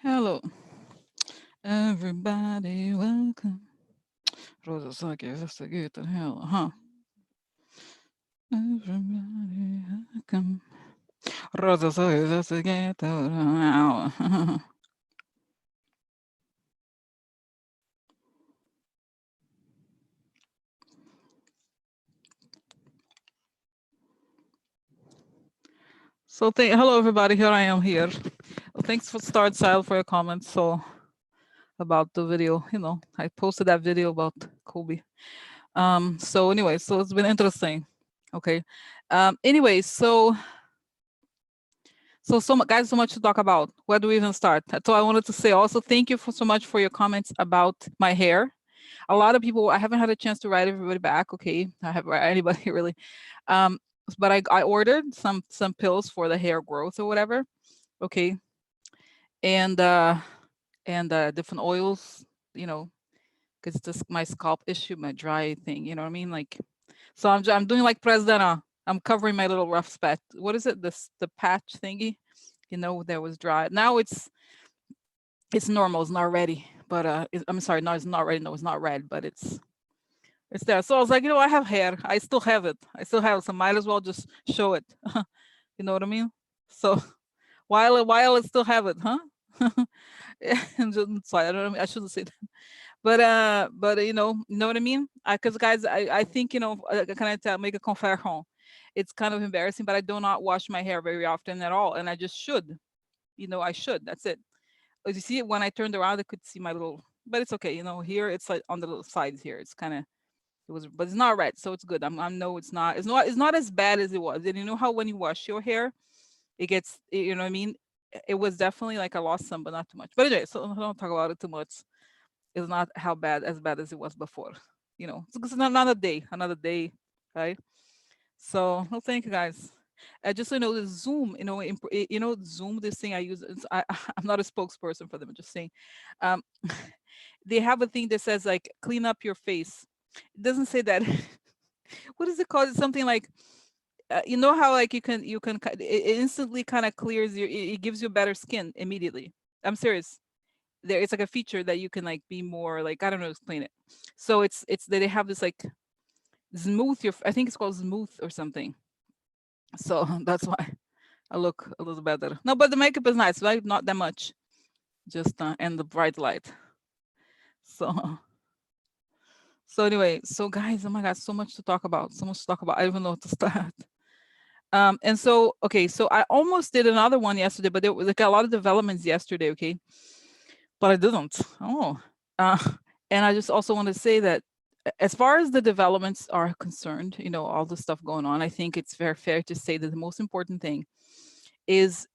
Hello, everybody. Welcome. Rosa Saki, that's a good hell, huh? Everybody, welcome. Rosa Saki, that's a good hell. So, hello, everybody. Here I am here. Well, thanks for start, Sile, for your comments. So, about the video, I posted that video about Kobe. So anyway, so it's been interesting. Okay. Anyway, guys, so much to talk about. Where do we even start? So I wanted to say also thank you for so much for your comments about my hair. A lot of people, I haven't had a chance to write everybody back. Okay, I haven't write anybody really, um, but I ordered some pills for the hair growth or whatever. Okay, and different oils. Because this my scalp issue, my dry thing. You know what I mean? Like, so I'm doing like President. I'm covering my little rough spot. What is it? The patch thingy. That was dry. Now it's normal. It's not ready. But I'm sorry. No, it's not ready. No, it's not red. But it's there. So I was like, I have hair. I still have it. I still have it. So might as well just show it. You know what I mean? So while I still have it, huh? Sorry, I don't know. I shouldn't say that. But you know what I mean? Because guys, I think can I make a confession? It's kind of embarrassing, but I do not wash my hair very often at all, and I just should. I should. That's it. As you see, when I turned around, I could see my little. But it's okay. Here it's like on the little sides here. It's kind of but it's not red, so it's good. I know it's not. It's not as bad as it was. And you know how when you wash your hair, it gets. You know what I mean? It was definitely like I lost some, but not too much. But anyway, so I don't talk about it too much. It's not how bad as bad as it was before. It's another day, right? So, no, thank you guys. Just so you know, the Zoom, Zoom, this thing I use. I'm not a spokesperson for them. I'm just saying, um, they have a thing that says like clean up your face. It doesn't say that. What is it called? It's something like you know how like it instantly kind of clears it gives you better skin immediately. I'm serious. It's like a feature that you can like be more like I don't know explain it. So it's that they have this like smooth your I think it's called smooth or something. So that's why I look a little better. No, but the makeup is nice, right? Not that much, just and the bright light. So so anyway, so guys, oh my god, so much to talk about, so much to talk about. I don't even know what to start. And so okay, so I almost did another one yesterday, but there was like a lot of developments yesterday. Okay, but I didn't. Oh, uh, and I just also want to say that as far as the developments are concerned, all the stuff going on, I think it's very fair to say that the most important thing is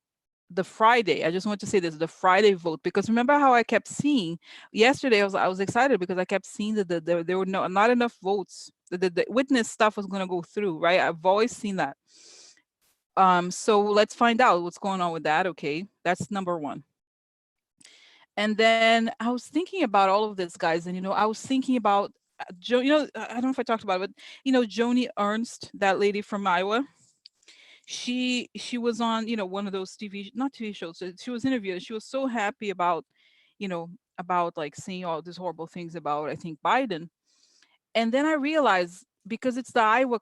the Friday. I just want to say this: the Friday vote, because remember how I kept seeing yesterday. I was excited because I kept seeing that there were not enough votes. The witness stuff was going to go through, right? I've always seen that. So let's find out what's going on with that. Okay, that's number one. And then I was thinking about all of this, guys, and I was thinking about Jo. I don't know if I talked about it, but Joni Ernst, that lady from Iowa. She was on one of those not TV shows. She was interviewed. She was so happy you know, about like seeing all these horrible things about I think Biden. And then I realized because it's the Iowa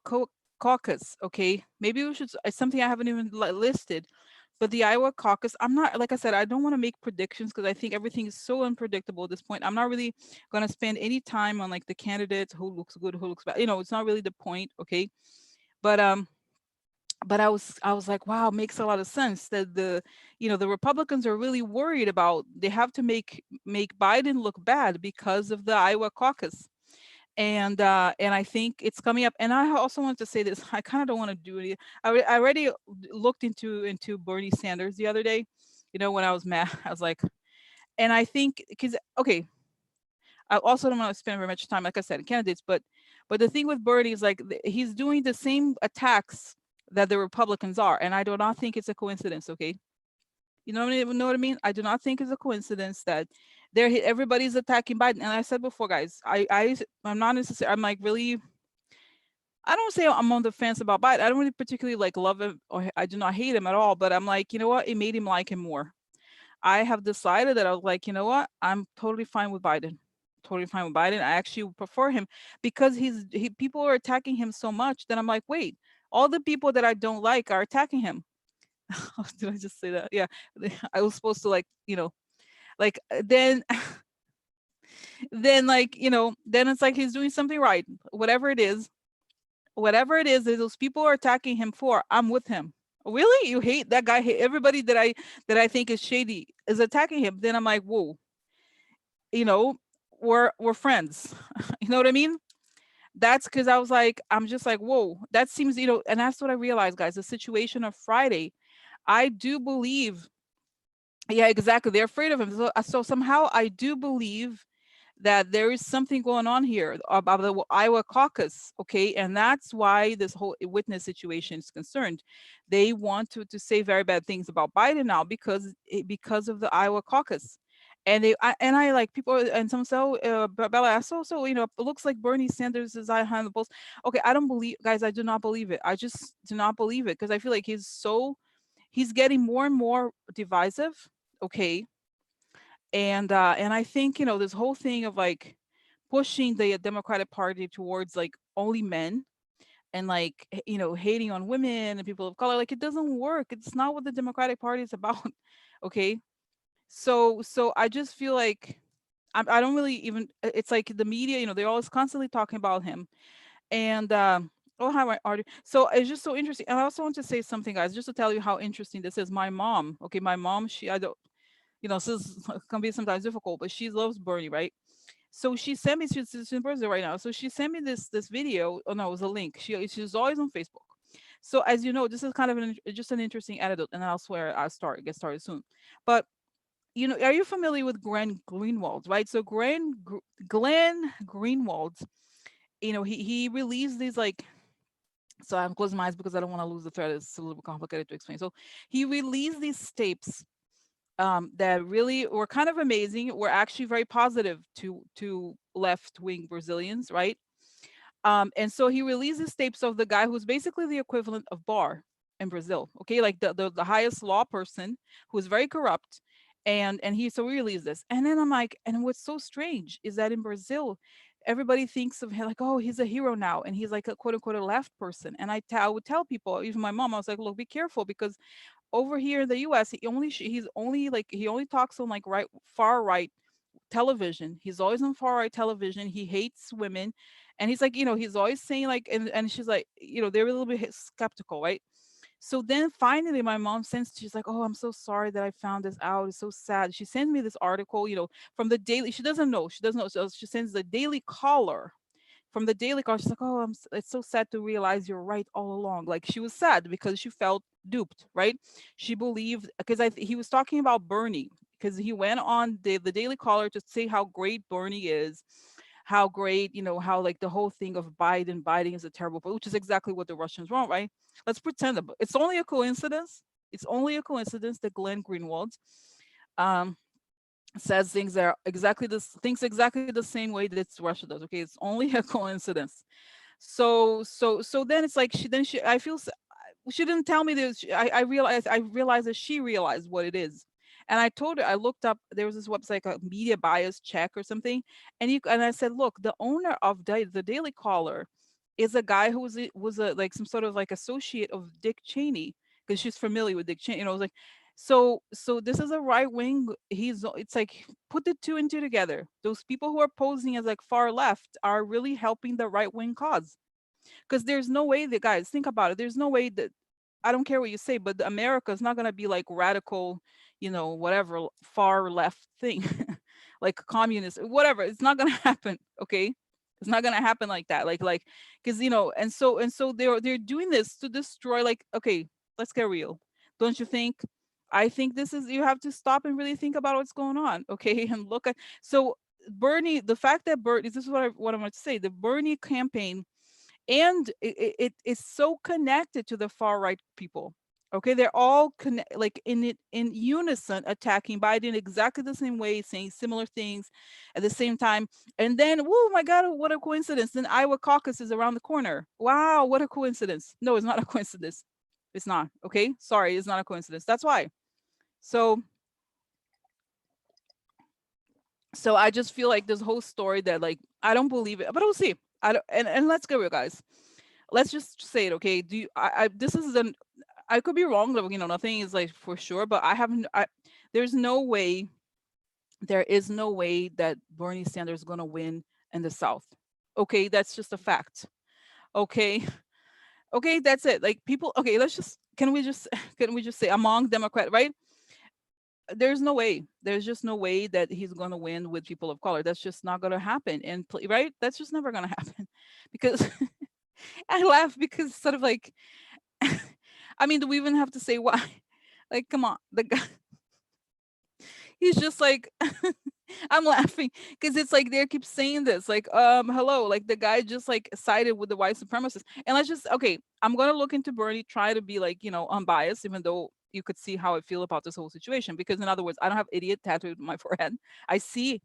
caucus. Okay, maybe we should. It's something I haven't even listed. But the Iowa caucus, I'm not, like I said, I don't want to make predictions because I think everything is so unpredictable at this point. I'm not really going to spend any time on like the candidates who looks good, who looks bad. It's not really the point, okay? But I was like, wow, makes a lot of sense that the Republicans are really worried about they have to make Biden look bad because of the Iowa caucus. And I think it's coming up. And I also want to say this. I kind of don't want to do it. I already looked into Bernie Sanders the other day. When I was mad, I was like, and I think because okay, I also don't want to spend very much time, like I said, in candidates. But the thing with Bernie is like he's doing the same attacks that the Republicans are, and I do not think it's a coincidence. Okay, know what I mean? I do not think it's a coincidence that everybody's attacking Biden. And I said before, guys, I'm not necessarily. I'm like really. I don't say I'm on the fence about Biden. I don't really particularly like love him or I do not hate him at all. But I'm like, you know what? It made him like him more. I have decided that I was like, you know what? I'm totally fine with Biden. Totally fine with Biden. I actually prefer him because people are attacking him so much that I'm like, wait, all the people that I don't like are attacking him. Did I just say that? Yeah. I was supposed to like, like then then like, then it's like he's doing something right. Whatever it is that those people are attacking him for, I'm with him. Really? You hate that guy? Everybody that I think is shady is attacking him. Then I'm like, whoa, you know, we're friends. You know what I mean? That's because I'm just like, whoa, that seems, and that's what I realized, guys. The situation of Friday, I do believe, yeah, exactly. They're afraid of him. So somehow I do believe that there is something going on here about the Iowa caucus, okay? And that's why this whole witness situation is concerned. They want to say very bad things about Biden now because of the Iowa caucus. And I like people, and some say, oh, Bella, so it looks like Bernie Sanders is behind the polls. Okay, I don't believe, guys. I do not believe it. I just do not believe it because I feel like he's getting more and more divisive. Okay, and I think this whole thing of like pushing the Democratic Party towards like only men and like hating on women and people of color, like it doesn't work. It's not what the Democratic Party is about. Okay, so I just feel like I don't really even. It's like the media, they're always constantly talking about him, and oh, how I already. So it's just so interesting. And I also want to say something, guys, just to tell you how interesting this is. My mom, okay, my mom, I don't, this is, can be sometimes difficult, but she loves Bernie, right? So she sent me, she's in Brazil right now. So she sent me this video. Oh no, it was a link. She's always on Facebook. So as you know, this is kind of just an interesting anecdote, and I'll swear get started soon. But are you familiar with Glenn Greenwald, right? So Glenn Greenwald, he released these like. So I'm closing my eyes because I don't want to lose the thread. It's a little bit complicated to explain. So he released these tapes that really were kind of amazing. Were actually very positive to left wing Brazilians, right? And so he releases tapes of the guy who's basically the equivalent of Barr in Brazil. Okay, like the highest law person who is very corrupt. And he released this. And then I'm like, and what's so strange is that in Brazil, everybody thinks of him like, oh, he's a hero now, and he's like a quote unquote a left person. And I would tell people, even my mom, I was like, look, be careful because over here in the US, he only talks on like far right television. He's always on far right television. He hates women. And he's like, he's always saying like, and she's like, they're a little bit skeptical, right? So then finally my mom sends, she's like, oh, I'm so sorry that I found this out. It's so sad. She sends me this article, from the Daily. She doesn't know. So she sends the Daily Caller from the Daily Caller. She's like, oh, it's so sad to realize you're right all along. Like she was sad because she felt duped, right? She believed because he was talking about Bernie because he went on the Daily Caller to say how great Bernie is, how great, how like the whole thing of Biden is a terrible, which is exactly what the Russians want, right? Let's pretend that it's only a coincidence. It's only a coincidence that Glenn Greenwald um, says things that are thinks exactly the same way that Russia does. Okay, it's only a coincidence. So then it's like I feel she didn't tell me this. I realized that she realized what it is. And I told her, I looked up, there was this website, a media bias check or something. And I said, look, the owner of the Daily Caller is a guy who was a like some sort of like associate of Dick Cheney, because she's familiar with Dick Cheney. I was like, so this is a right wing. It's like put the two and two together. Those people who are posing as like far left are really helping the right wing cause. Because there's no way that, guys, think about it. There's no way that, I don't care what you say, but America is not going to be like radical, whatever far left thing, like communist, whatever. It's not going to happen. Okay. It's not going to happen like that. Like, because, and so they're doing this to destroy, like, okay, let's get real. Don't you think? I think you have to stop and really think about what's going on. Okay. And look at, so Bernie, the fact that this is what I want to say. The Bernie campaign, and it is so connected to the far right people. Okay, they're all like in unison, attacking Biden exactly the same way, saying similar things at the same time. And then, oh my God, what a coincidence! Then Iowa caucus is around the corner. Wow, what a coincidence! No, it's not a coincidence. It's not. Okay, sorry, it's not a coincidence. That's why. So So I just feel like this whole story that like I don't believe it, but we'll see. I don't, and let's get real, guys. Let's just say it, okay? Do you? I this is an I could be wrong. Like, nothing is like for sure, but I haven't. There's no way. There is no way that Bernie Sanders is gonna win in the South. Okay, that's just a fact. Okay, okay, that's it. Like people. Okay, let's just. Can we just? Can we just say among Democrat, right? There's no way. There's just no way that he's going to win with people of color. That's just not going to happen. And right, that's just never going to happen, because I laugh because sort of like, I mean, do we even have to say why? Like, come on, the guy, he's just like, I'm laughing because it's like they keep saying this, like, hello, like the guy just like sided with the white supremacists. And let's just, okay, I'm gonna look into Bernie, try to be like, unbiased, even though you could see how I feel about this whole situation. Because in other words, I don't have idiot tattooed on my forehead. I see,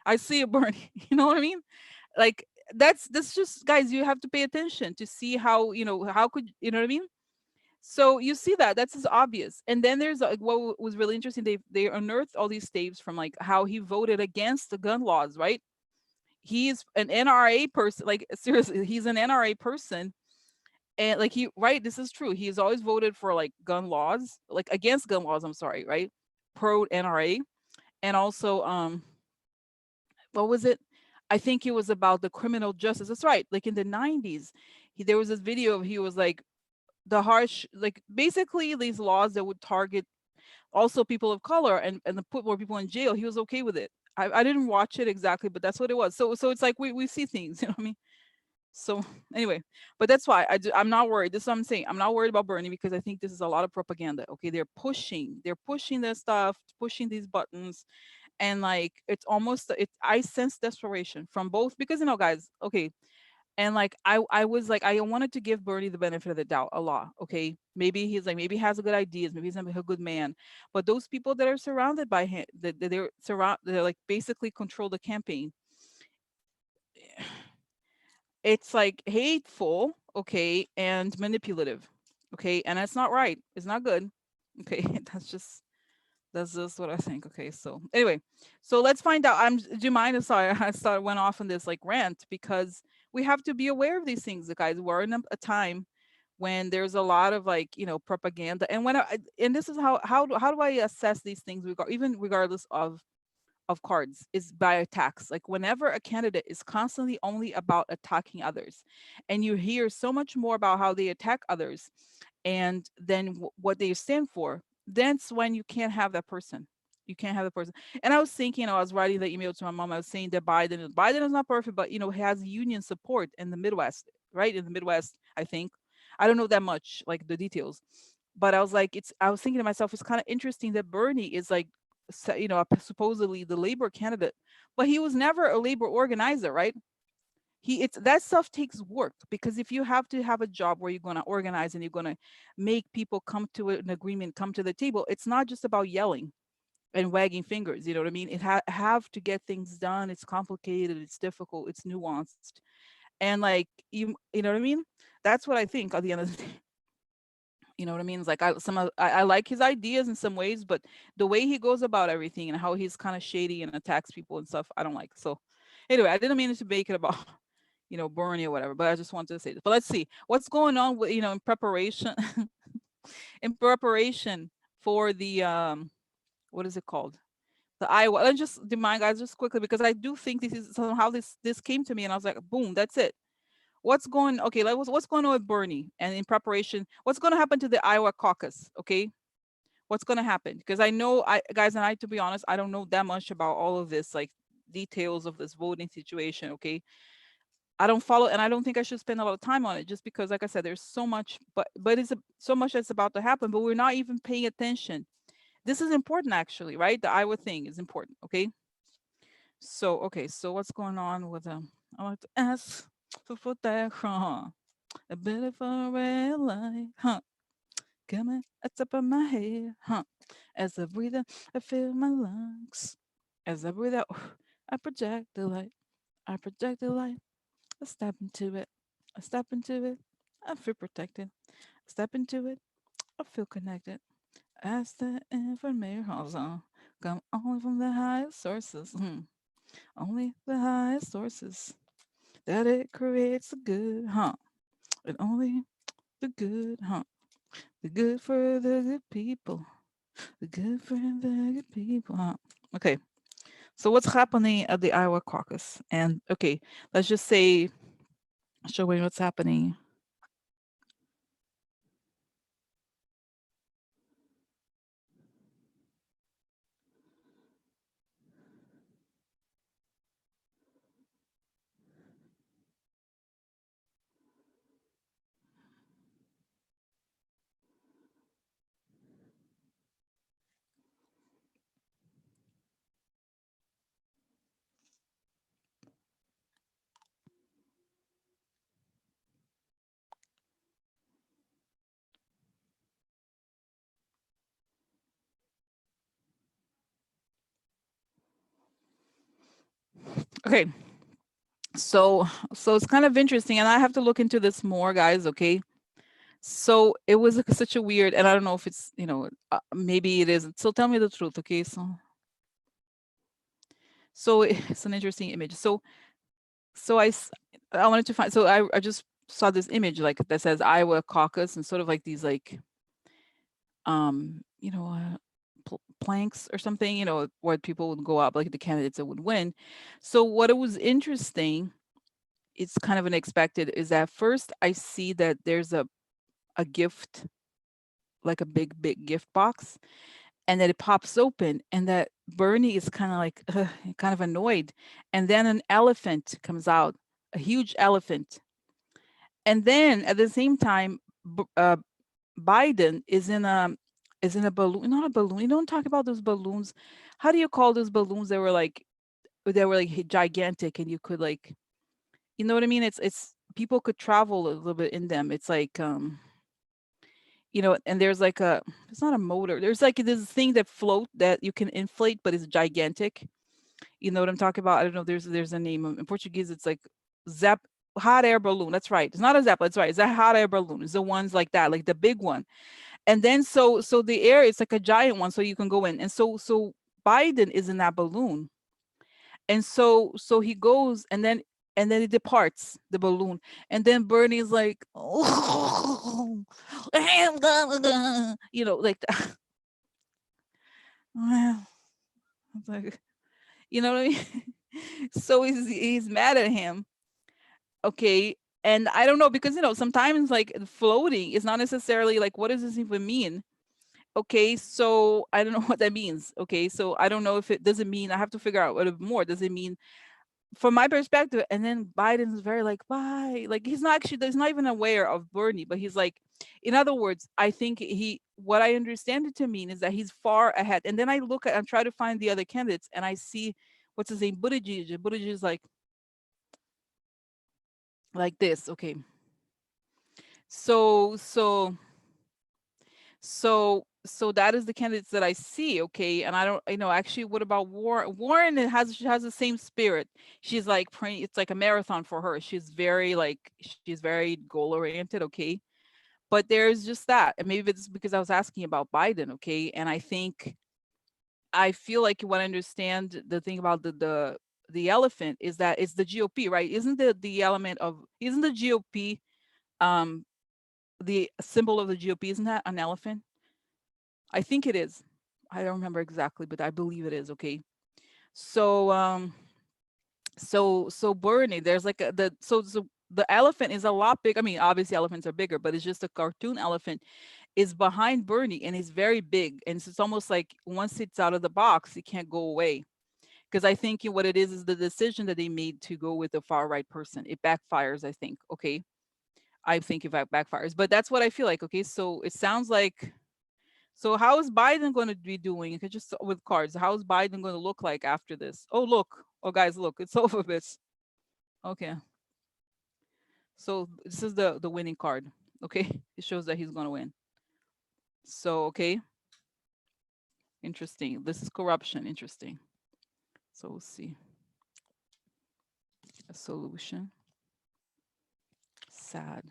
I see a Bernie. You know what I mean? Like that's just, guys, you have to pay attention to see how, how could, you know what I mean? So you see that that's as obvious. And then there's like what was really interesting. They unearthed all these tapes from like how he voted against the gun laws, right? He's an NRA person. Like seriously, he's an NRA person. And like he, right, this is true. He's always voted for like gun laws, like against gun laws, I'm sorry, right? Pro NRA. And also what was it? I think it was about the criminal justice. That's right. Like in the 90s, there was this video of he was like the harsh, like basically these laws that would target also people of color and put more people in jail. He was okay with it. I didn't watch it exactly, but that's what it was. So it's like we see things, you know what I mean? So anyway, but that's why I'm not worried. This is what I'm saying. I'm not worried about Bernie because I think this is a lot of propaganda. Okay, they're pushing their stuff, pushing these buttons, and like it's almost it. I sense desperation from both because guys. Okay, and like I was like I wanted to give Bernie the benefit of the doubt a lot. Okay, maybe he's like maybe he has a good ideas, maybe he's a good man, but those people that are surrounded by him, they're like basically control the campaign. It's like hateful, okay, and manipulative, okay, and that's not right. It's not good. Okay, that's just what I think. Okay, so anyway, so let's find out. Do you mind? Sorry, went off on this like rant because we have to be aware of these things, guys. We're in a time when there's a lot of like propaganda, and and this is how do I assess these things, even regardless of cards, is by attacks. Like whenever a candidate is constantly only about attacking others, and you hear so much more about how they attack others, and then what they stand for, that's when you can't have that person. You can't have the person. And I was thinking, I was writing the email to my mom. I was saying that Biden is not perfect, but has union support in the Midwest, right? In the Midwest, I think. I don't know that much, like the details, but I was like, I was thinking to myself, it's kind of interesting that Bernie is like, supposedly the labor candidate, but he was never a labor organizer, right? It's that stuff takes work, because if you have to have a job where you're going to organize and you're going to make people come to an agreement, come to the table, it's not just about yelling and wagging fingers. You know what I mean? It have to get things done. It's complicated. It's difficult. It's nuanced. And like you know what I mean? That's what I think at the end of the day. You know what I mean? It's like I like his ideas in some ways, but the way he goes about everything and how he's kind of shady and attacks people and stuff, I don't like. So anyway, I didn't mean to make it about Bernie or whatever, but I just wanted to say this. But let's see what's going on with in preparation in preparation for the what is it called? The Iowa. Let's just remind guys just quickly, because I do think this is somehow this came to me and I was like, boom, that's it. What's going on with Bernie and in preparation? What's going to happen to the Iowa caucus? Okay, what's going to happen? Because I know, guys, and to be honest, I don't know that much about all of this, like details of this voting situation. Okay, I don't follow, and I don't think I should spend a lot of time on it, just because, like I said, there's so much, but it's so much that's about to happen, but we're not even paying attention. This is important, actually, right? The Iowa thing is important. Okay, so so what's going on with I like to ask for that, huh? A bit of a red light, huh? Coming at top of my head, huh? As I breathe in, I feel my lungs. As I breathe out, I project the light. I project the light. I step into it. I step into it. I feel protected. Step into it. I feel connected. As the information come only from the highest sources. Only the highest sources that it creates the good, huh? And only the good, huh? The good for the good people. The good for the good people, huh? Okay. So what's happening at the Iowa caucus? And okay, let's just say showing what's happening. Okay. So it's kind of interesting, and I have to look into this more, guys. Okay. So it was like such a weird, and I don't know if it's, maybe it isn't. So tell me the truth, okay? So it's an interesting image. So I wanted to find. So I just saw this image like that says Iowa caucus and sort of like these like planks or something, where people would go up, like the candidates that would win. So what it was interesting, it's kind of unexpected, is that first I see that there's a gift, like a big gift box, and then it pops open, and that Bernie is kind of like kind of annoyed, and then an elephant comes out, a huge elephant, and then at the same time, Biden is in a balloon, not a balloon. You don't talk about those balloons. How do you call those balloons that were like gigantic, and you could like, you know what I mean? It's people could travel a little bit in them. It's like and there's like it's not a motor. There's like this thing that float that you can inflate, but it's gigantic. You know what I'm talking about? I don't know. There's a name in Portuguese. It's like zap hot air balloon. That's right. It's not a Zeppelin. That's right. It's a hot air balloon. It's the ones like that, like the big one. And then so the air, it's like a giant one, so you can go in. And so Biden is in that balloon. And so he goes, and then it departs, the balloon. And then Bernie's like, oh, like that. It's like, you know what I mean? So he's mad at him. Okay. And I don't know, because sometimes like floating is not necessarily like, what does this even mean? Okay, so I don't know what that means. Okay, so I don't know if it doesn't mean, I have to figure out what it more. Does it mean from my perspective? And then Biden's very like, bye. Like he's not even aware of Bernie, but he's like, in other words, I think what I understand it to mean is that he's far ahead. And then I look at and try to find the other candidates, and I see what's his name, Buttigieg. Buttigieg is like this. Okay, so so that is the candidates that I see, okay? And I don't, actually, what about Warren? Warren has the same spirit. She's like praying, it's like a marathon for her. She's very goal oriented, okay? But there's just that. And maybe it's because I was asking about Biden, okay? And I feel like what I understand, the thing about the elephant is that it's the GOP, right? Isn't the GOP um the symbol of the GOP, isn't that an elephant? I think it is. I don't remember exactly, but I believe it is. Okay. So so Bernie, there's like so the elephant is a lot big. I mean, obviously elephants are bigger, but it's just a cartoon elephant is behind Bernie, and he's very big. And so it's almost like once it's out of the box, it can't go away. Because I think what it is the decision that they made to go with the far right person. It backfires, I think. Okay. I think if it backfires, but that's what I feel like. Okay. So it sounds like, so how is Biden going to be doing? You could just with cards. How is Biden going to look like after this? Oh, look. Oh, guys, look. It's over, bitch. Okay. So this is the winning card. Okay. It shows that he's going to win. So, okay. Interesting. This is corruption. Interesting. So we'll see. A solution. Sad.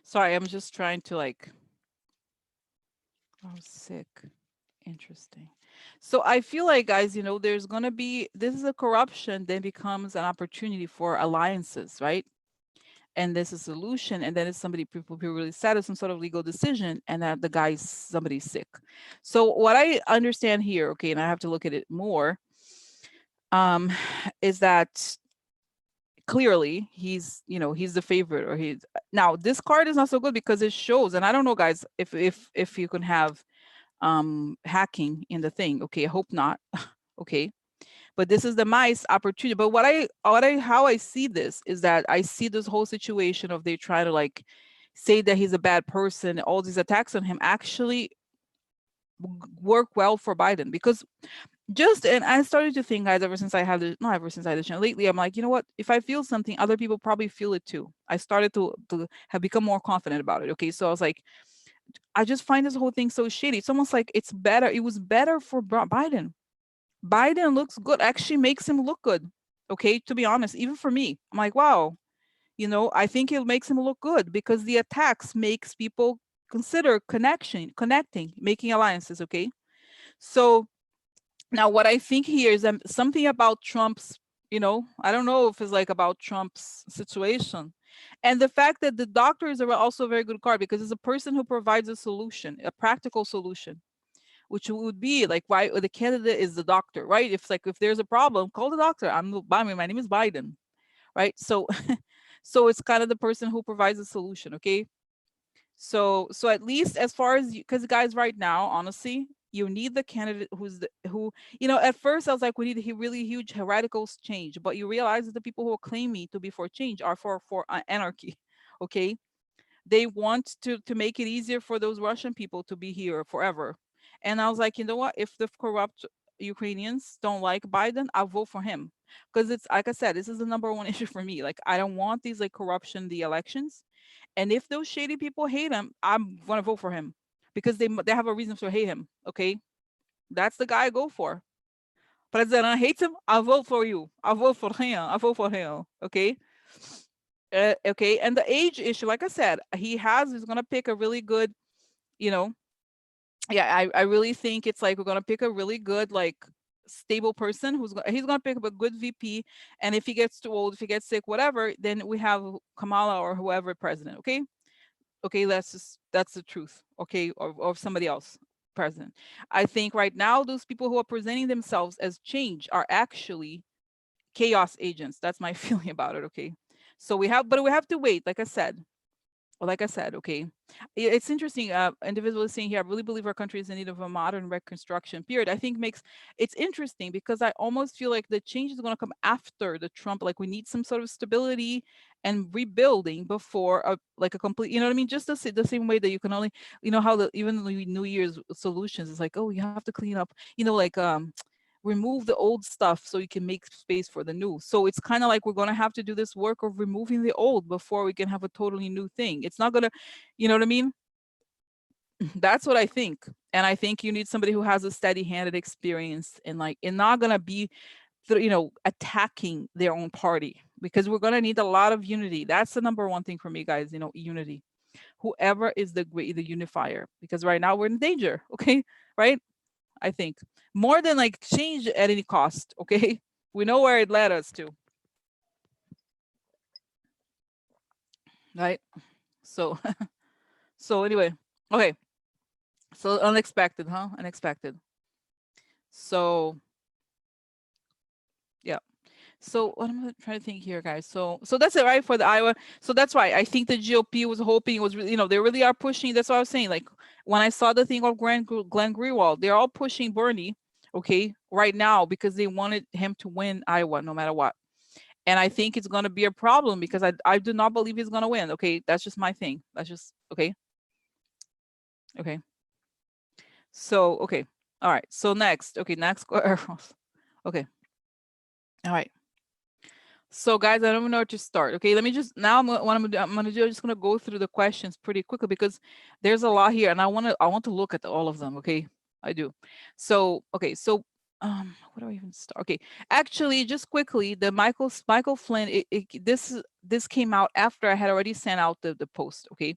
Sorry, I'm just trying to like, oh, sick. Interesting. So I feel like, guys, there's going to be, this is a corruption, then becomes an opportunity for alliances, right? And there's a solution, and then it's somebody, people feel really sad, it's some sort of legal decision, and that the guy's somebody's sick. So what I understand here, okay, and I have to look at it more, um, is that clearly he's the favorite, or he's now this card is not so good because it shows, and I don't know, guys, if you can have hacking in the thing. Okay, I hope not. Okay, but this is the mice opportunity. But how I see this is that I see this whole situation of they try to like say that he's a bad person, all these attacks on him actually work well for Biden, because and I started to think, guys, ever since I had the not ever since I had the channel lately, I'm like, you know what, if I feel something, other people probably feel it too. I started to have become more confident about it. Okay, so I was like, I just find this whole thing so shady. It's almost like it was better for Biden. Biden looks good, actually makes him look good. Okay, to be honest, even for me, I'm like, wow, I think it makes him look good because the attacks makes people consider connecting, making alliances. Okay, so now what I think here is something about Trump's, I don't know if it's like about Trump's situation, and the fact that the doctors are also a very good card because it's a person who provides a solution, a practical solution, which would be like, why the candidate is the doctor, right? If there's a problem, call the doctor. My name is Biden, right? So so it's kind of the person who provides a solution. Okay, so at least as far as because guys, right now, honestly, you need the candidate who, at first I was like, we need a really huge radical change, but you realize that the people who claim me to be for change are for anarchy. Okay, they want to make it easier for those Russian people to be here forever. And I was like, you know what? If the corrupt Ukrainians don't like Biden, I'll vote for him. Because it's like I said, this is the number one issue for me. Like, I don't want these like corruption, the elections. And if those shady people hate him, I'm gonna vote for him because they have a reason to hate him. Okay, that's the guy I go for. President hates him. I'll vote for you. I'll vote for him. I'll vote for him. Okay. Okay, and the age issue, like I said, he's gonna pick a really good, you know, yeah, I really think it's like we're gonna pick a really good, like, stable person he's gonna pick up a good VP, and if he gets too old, if he gets sick, whatever, then we have Kamala or whoever president. Okay, okay, that's the truth. Okay, or somebody else president. I think right now those people who are presenting themselves as change are actually chaos agents. That's my feeling about it. Okay, so but we have to wait, like I said. Well, like I said, okay. It's interesting. Individual is saying here, I really believe our country is in need of a modern reconstruction period. I think it's interesting because I almost feel like the change is going to come after the Trump. Like we need some sort of stability and rebuilding before a complete. You know what I mean? Just the same way that you can only, how even the New Year's solutions is like, oh, you have to clean up. Remove the old stuff so you can make space for the new. So it's kind of like we're going to have to do this work of removing the old before we can have a totally new thing. It's not going to, you know what I mean? That's what I think. And I think you need somebody who has a steady-handed experience and not going to be, attacking their own party, because we're going to need a lot of unity. That's the number one thing for me, guys, unity. Whoever is the unifier, because right now we're in danger. Okay. Right. I think more than like change at any cost. Okay, we know where it led us to, right? So, so anyway, okay. So unexpected, huh? Unexpected. So yeah. So what am I trying to think here, guys? So that's it, right, for the Iowa. So that's right. I think the GOP was hoping it was really, they really are pushing. That's what I was saying. Like when I saw the thing of Glenn Greenwald, they're all pushing Bernie, okay, right now because they wanted him to win Iowa no matter what. And I think it's going to be a problem because I do not believe he's going to win. Okay, that's just my thing. That's just okay. Okay. So okay. All right. So next. Okay, next. Okay. All right. So guys, I don't know where to start. Okay, let me just now. What I'm gonna do. I'm just gonna go through the questions pretty quickly because there's a lot here, and I want to look at all of them. Okay, I do. So okay, so where do I even start? Okay, actually, just quickly, the Michael Flynn. This came out after I had already sent out the post. Okay,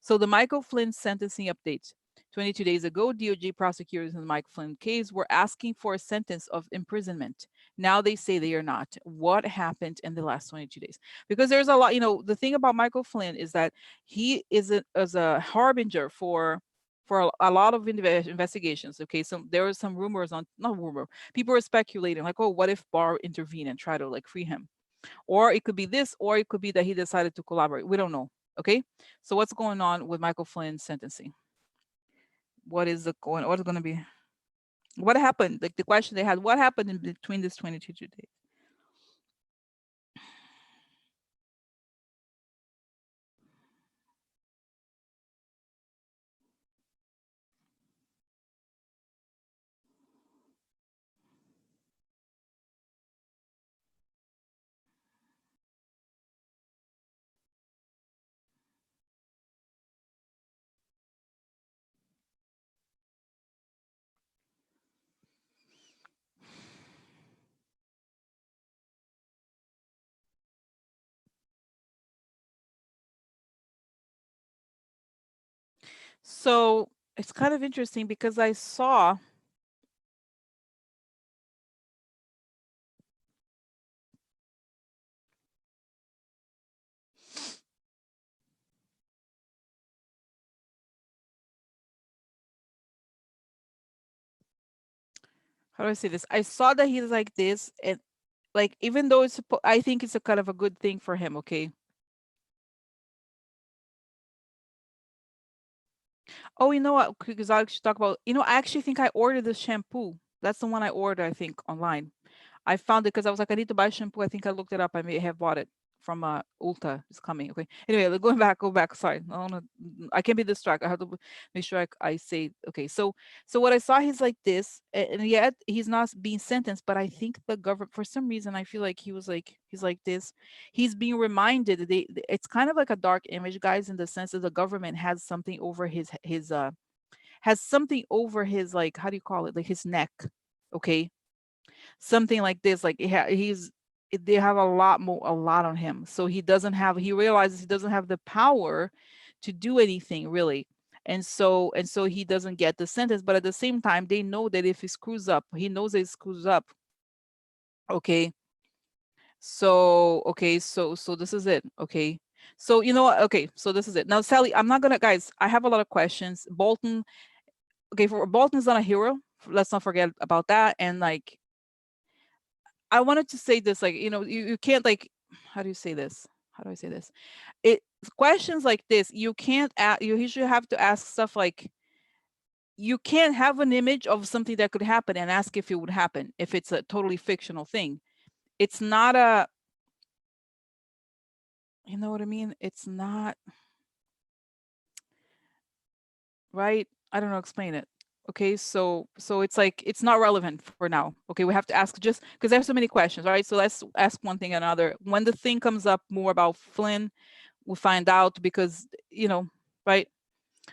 So the Michael Flynn sentencing update. 22 days ago, DOJ prosecutors in the Michael Flynn case were asking for a sentence of imprisonment. Now they say they are not. What happened in the last 22 days? Because there's a lot, the thing about Michael Flynn is that he is a harbinger for a lot of investigations. Okay, so there was some rumors on, not rumor, people were speculating like, oh, what if Barr intervene and try to like free him? Or it could be this, or it could be that he decided to collaborate. We don't know. Okay. So what's going on with Michael Flynn's sentencing? What's going to be? What happened? Like the question they had, what happened in between this 22 days? So it's kind of interesting because I saw, how do I say this? I saw that he's like this, and like even though I think it's a kind of a good thing for him. Okay. Oh, you know what? Because I should talk about. I actually think I ordered this shampoo. That's the one I ordered, I think, online. I found it because I was like, I need to buy shampoo. I think I looked it up. I may have bought it from Ulta. It's coming. Okay. Anyway, going back, go back. Sorry, I can't be distracted. I have to make sure I say okay. So what I saw, he's like this, and yet he's not being sentenced. But I think the government, for some reason, I feel like he's like this. He's being reminded that it's kind of like a dark image, guys, in the sense that the government has something over his has something over his, like, how do you call it, like his neck. Okay, something like this, like they have a lot on him, so he realizes he doesn't have the power to do anything really, and so he doesn't get the sentence. But at the same time, they know that if he screws up, he knows that he screws up. Okay, so this is it. Okay, so you know what, okay, so this is it now, Sally. I'm not gonna, guys, I have a lot of questions. Bolton, okay, for Bolton's not a hero, let's not forget about that. And like, I wanted to say this, like, you can't, like, how do you say this? How do I say this? It Questions like this, you can't you usually have to ask stuff like, you can't have an image of something that could happen and ask if it would happen if it's a totally fictional thing. It's not a, you know what I mean? It's not right. I don't know, explain it. Okay, so it's like it's not relevant for now. Okay, we have to ask just because there's so many questions, right? So let's ask one thing and another. When the thing comes up more about Flynn, we'll find out because, right?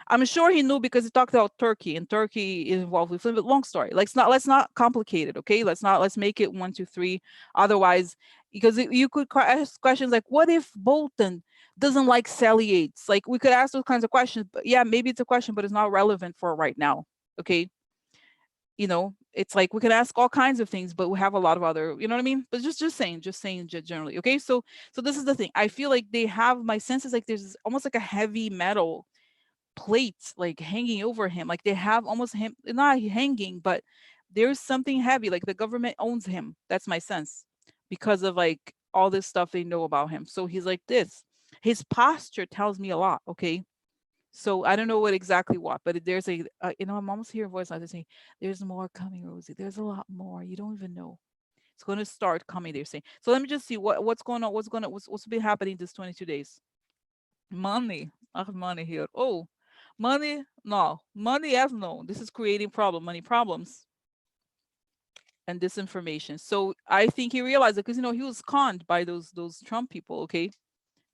I'm sure he knew because he talked about Turkey, and Turkey is involved with Flynn. But long story. Let's not complicate it. Okay, let's make it one, two, three. Otherwise, because you could ask questions like, what if Bolton doesn't like Sally Yates? Like, we could ask those kinds of questions. But yeah, maybe it's a question, but it's not relevant for right now. Okay, it's like we can ask all kinds of things, but we have a lot of other, you know what I mean? But just saying generally. Okay, so this is the thing. I feel like they have, my senses, like there's almost like a heavy metal plates like hanging over him, like they have almost him not hanging, but there's something heavy, like the government owns him. That's my sense, because of like all this stuff they know about him. So he's like this, his posture tells me a lot. Okay, so I don't know what exactly what, but there's I'm almost hearing a voice like saying, there's more coming, Rosie, there's a lot more, you don't even know. It's going to start coming, they're saying. So let me just see what's going on, what's been happening this 22 days. Money. I have money here. Oh, money? No. Money as no. This is creating money problems and disinformation. So I think he realized it because he was conned by those Trump people, okay?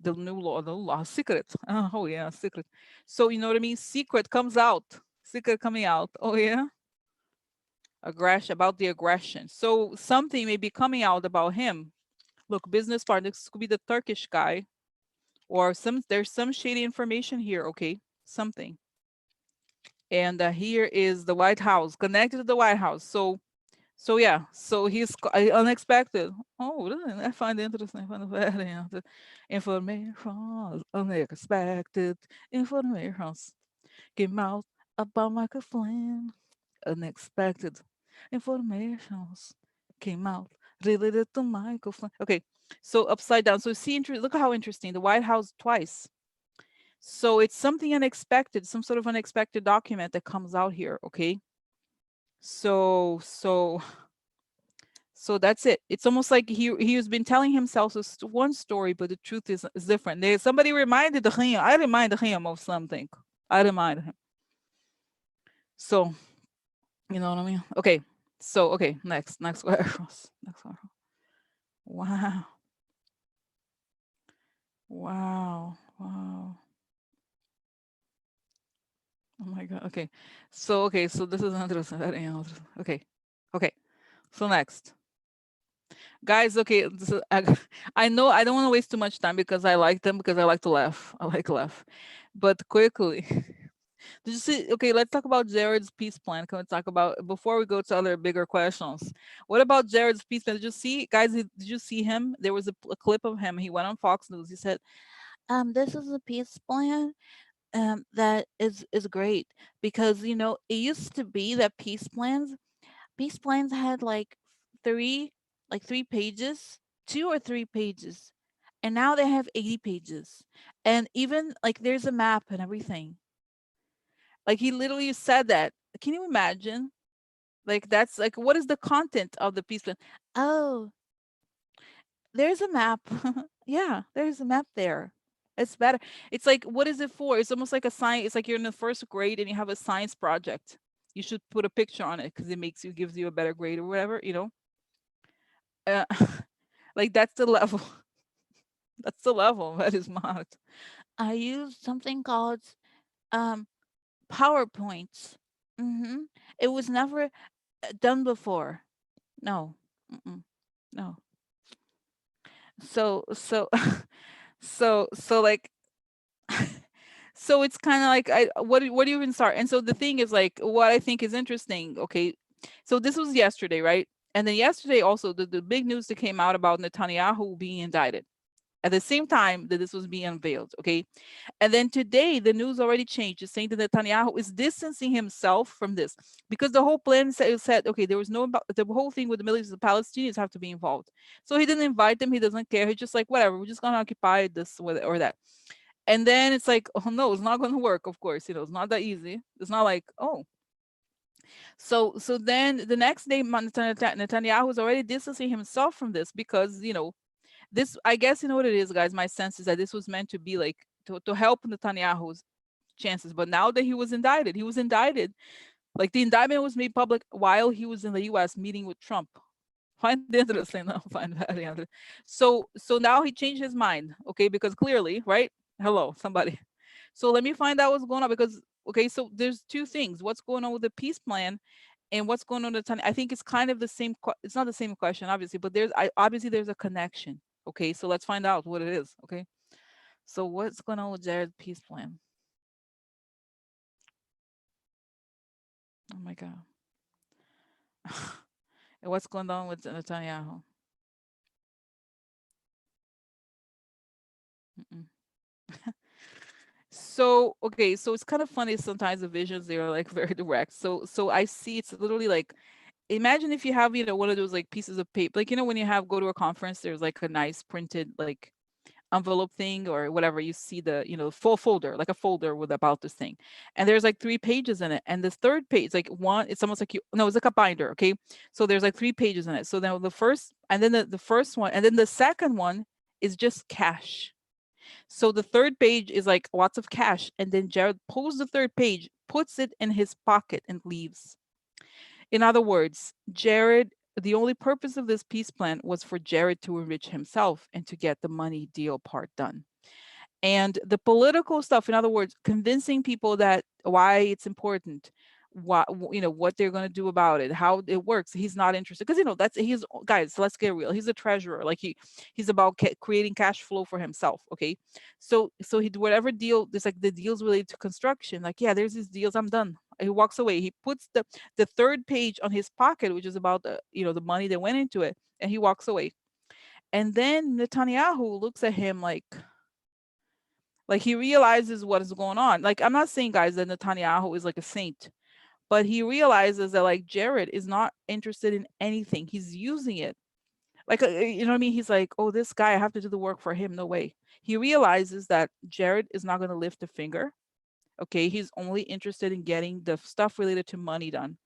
The new law, secret. Oh yeah, secret. So you know what I mean? Secret comes out. Secret coming out. Oh yeah. Aggression, about the aggression. So something may be coming out about him. Look, business partner, this could be the Turkish guy, or there's some shady information here, okay? something. And here is the White House, connected to the White House. So yeah, so he's unexpected. Oh, I find it interesting. I find it very interesting. Information, unexpected informations came out about Michael Flynn. Unexpected informations came out related to Michael Flynn. Okay, so upside down. So see, look how interesting. The White House twice. So it's something unexpected, some sort of unexpected document that comes out here. Okay. So that's it. It's almost like he has been telling himself one story, but the truth is different. Somebody reminded him. I reminded him of something. I reminded him. So you know what I mean? Okay. So okay, next warehouse. Next warehouse. Wow. Wow. Wow. Oh my god. Okay. So this is another. Okay. Okay. So next. Guys, okay, I know I don't want to waste too much time because I like them because I like to laugh. I like laugh. But quickly, did you see? Okay, let's talk about Jared's peace plan. Can we talk about before we go to other bigger questions? What about Jared's peace plan? Did you see, guys? Did you see him? There was a clip of him. He went on Fox News. He said, this is a peace plan that is great because it used to be that peace plans had three three pages, 2 or 3 pages, and now they have 80 pages, and even there's a map and everything. Like he literally said that. Can you imagine? Like that's like what is the content of the peace plan? Oh, there's a map. Yeah, there's a map there. It's better. It's like, what is it for? It's almost like a science. It's like you're in the first grade and you have a science project. You should put a picture on it because it gives you a better grade or whatever. Uh, like that's the level. That's the level that is mocked. I use something called um PowerPoints. Mm-hmm. It was never done before. No. Mm-mm. No. So so like so it's kind of like what do you even start? And so the thing is like what I think is interesting. Okay, so this was yesterday, right? And then yesterday also the big news that came out about Netanyahu being indicted at the same time that this was being unveiled. Okay, and then today the news already changed. It's saying that Netanyahu is distancing himself from this because the whole plan said okay, there was no the whole thing with the Middle East, the Palestinians have to be involved. So he didn't invite them. He doesn't care. He's just like whatever. We're just gonna occupy this or that. And then it's like, oh no, it's not going to work. Of course, it's not that easy. It's not like, oh. So then the next day, Netanyahu is already distancing himself from this because this. I guess you know what it is, guys. My sense is that this was meant to be like to help Netanyahu's chances. But now that he was indicted. Like the indictment was made public while he was in the U.S. meeting with Trump. Find it interesting. No, find that interesting. So now he changed his mind. Okay, because clearly, right? Hello, somebody. So let me find out what's going on because okay, so there's two things. What's going on with the peace plan and what's going on with the I think it's kind of the same it's not the same question obviously, but obviously there's a connection. Okay, so let's find out what it is. Okay. So what's going on with Jared's peace plan? Oh my god. And what's going on with Netanyahu? Mm-mm. So okay, so it's kind of funny sometimes the visions they are like very direct. So I see it's literally like imagine if you have one of those like pieces of paper like when you have go to a conference there's like a nice printed like envelope thing or whatever you see the full folder like a folder with about this thing and there's like 3 pages in it and this third page like one it's almost like it's like a binder. Okay, so there's like 3 pages in it, so then the first and then the first one and then the second one is just cash. So the third page is like lots of cash. And then Jared pulls the third page, puts it in his pocket, and leaves. In other words, the only purpose of this peace plan was for Jared to enrich himself and to get the money deal part done. And the political stuff, in other words, convincing people that why it's important what they're going to do about it, how it works. He's not interested because that's he's guys, let's get real. He's a treasurer. Like he's about creating cash flow for himself. Okay, so he whatever deal there's like the deals related to construction. Like, yeah, there's these deals. I'm done. He walks away. He puts the third page on his pocket, which is about the money that went into it, and he walks away. And then Netanyahu looks at him like he realizes what is going on. Like, I'm not saying, guys, that Netanyahu is like a saint, but he realizes that like Jared is not interested in anything. He's using it. Like, you know what I mean? He's like, oh, this guy, I have to do the work for him. No way. He realizes that Jared is not going to lift a finger. Okay. He's only interested in getting the stuff related to money done.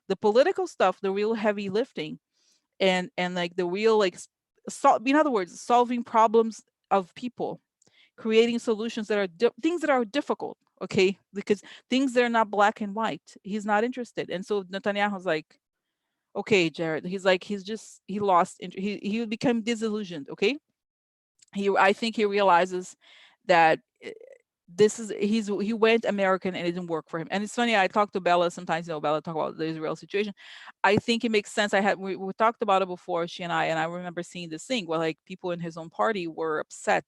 The political stuff, the real heavy lifting, and like the real like in other words, solving problems of people, creating solutions that are things that are difficult, okay, because things that are not black and white, he's not interested. And so Netanyahu's like, okay, Jared, he's like, he lost he became disillusioned. Okay, I think he realizes that he went American and it didn't work for him. And it's funny, I talk to Bella sometimes, Bella talk about the Israel situation. I think it makes sense. We talked about it before, she and I remember seeing this thing where like people in his own party were upset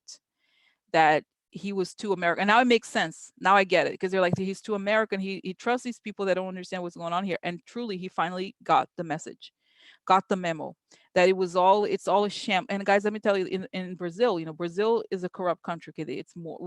that he was too American. And now it makes sense. Now I get it, because they're like, he's too American. He trusts these people that don't understand what's going on here. And truly, he finally got the message, got the memo that it's all a sham. And guys, let me tell you, in Brazil, Brazil is a corrupt country. Okay? It's more,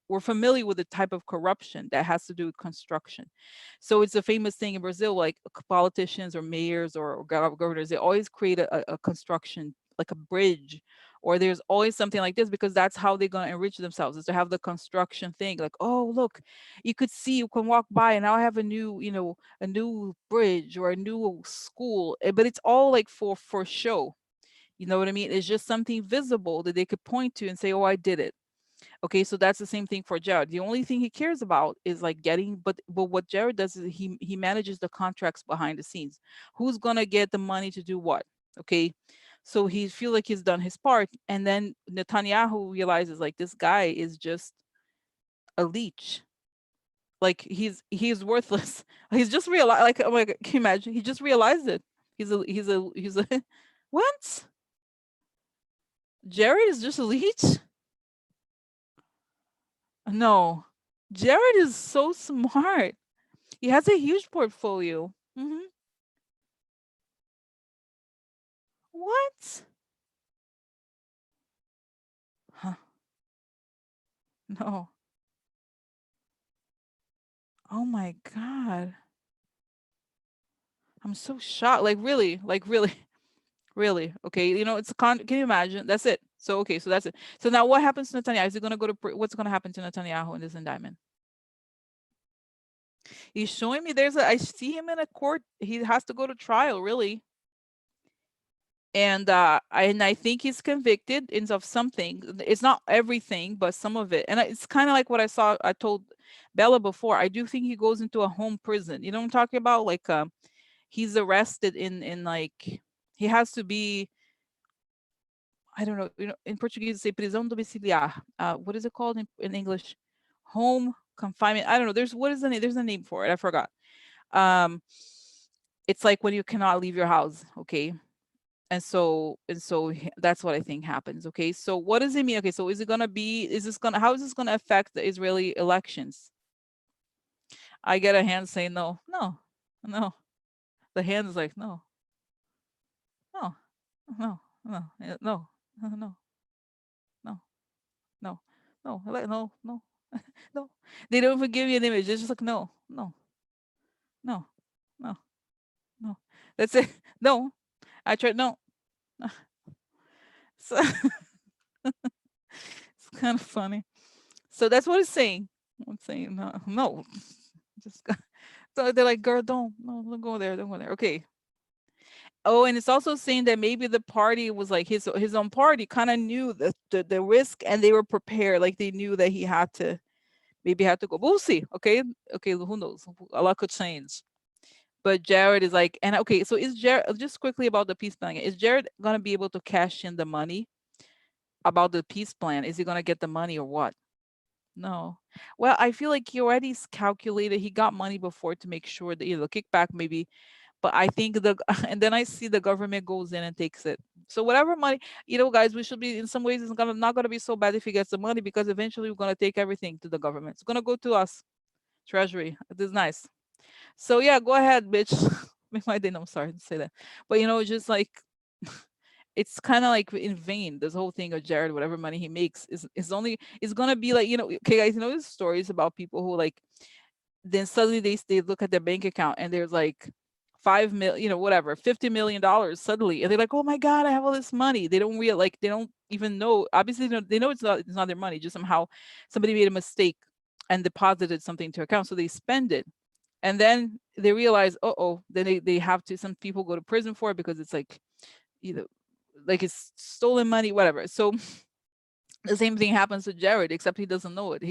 we're familiar with the type of corruption that has to do with construction. So it's a famous thing in Brazil, like politicians or mayors or governors, they always create a construction, like a bridge, or there's always something like this, because that's how they're going to enrich themselves, is to have the construction thing. Like, oh, look, you can walk by and now I have a new bridge or a new school. But it's all like for show. You know what I mean? It's just something visible that they could point to and say, oh, I did it. Okay, so that's the same thing for Jared. The only thing he cares about is like getting, but what Jared does is he manages the contracts behind the scenes. Who's gonna get the money to do what? Okay, so he feel like he's done his part, and then Netanyahu realizes like this guy is just a leech. Like he's worthless. He's just realized. Like, oh my God, can you imagine? He just realized it. He's a what? Jared is just a leech? No, Jared is so smart. He has a huge portfolio. What? Huh, no. Oh my God. I'm so shocked. Like really, really. Okay, it's a can you imagine? That's it. So okay, so that's it. So now what happens to Netanyahu? Is he gonna go to what's gonna happen to Netanyahu in this indictment? He's showing me I see him in a court. He has to go to trial, really. And I think he's convicted of something. It's not everything, but some of it. And it's kind of like what I told Bella before. I do think he goes into a home prison. You know what I'm talking about? Like he's arrested in like, he has to be, I don't know, in Portuguese say prisão domiciliar. What is it called in English? Home confinement. I don't know. What is the name? There's a name for it. I forgot. Um, it's like when you cannot leave your house. Okay. And so that's what I think happens. Okay. So what does it mean? Okay. So how is this gonna affect the Israeli elections? I get a hand saying no, no, no. The hand is like, no, no, no, no, no, no, no, no, no, no, no, no, no. They don't even give you an image. It's just like, no, no, no, no, no. That's it. No. I tried, no. So it's kind of funny. So that's what it's saying. I'm saying no, no. Just so they're like, girl, don't go there, don't go there. Okay. Oh, and it's also saying that maybe the party was like his own party kind of knew the risk, and they were prepared. Like they knew that he had to go. We'll see. Okay. Okay. Who knows? A lot could change. But Jared is like, and okay, so is Jared, just quickly about the peace plan, is Jared gonna be able to cash in the money about the peace plan? Is he gonna get the money or what? No. Well, I feel like he already calculated. He got money before to make sure that the kickback maybe. But I think the and then I see the government goes in and takes it. So whatever money, guys, we should be in some ways it's gonna not gonna be so bad if he gets the money because eventually we're gonna take everything to the government. It's gonna go to us, Treasury. It is nice. So yeah, go ahead, bitch. Make my day. No, I'm sorry to say that, but just like it's kind of like in vain. This whole thing of Jared, whatever money he makes is only is gonna be like okay, guys. There's stories about people who like then suddenly they look at their bank account and there's like 5 million, whatever, $50 million suddenly, and they're like, oh my god, I have all this money. They don't real like they don't even know. Obviously, they know it's not their money. Just somehow somebody made a mistake and deposited something to account, so they spend it, and then they realize, oh, then they have to. Some people go to prison for it because it's like you know like it's stolen money, whatever. So the same thing happens to Jared, except he doesn't know it.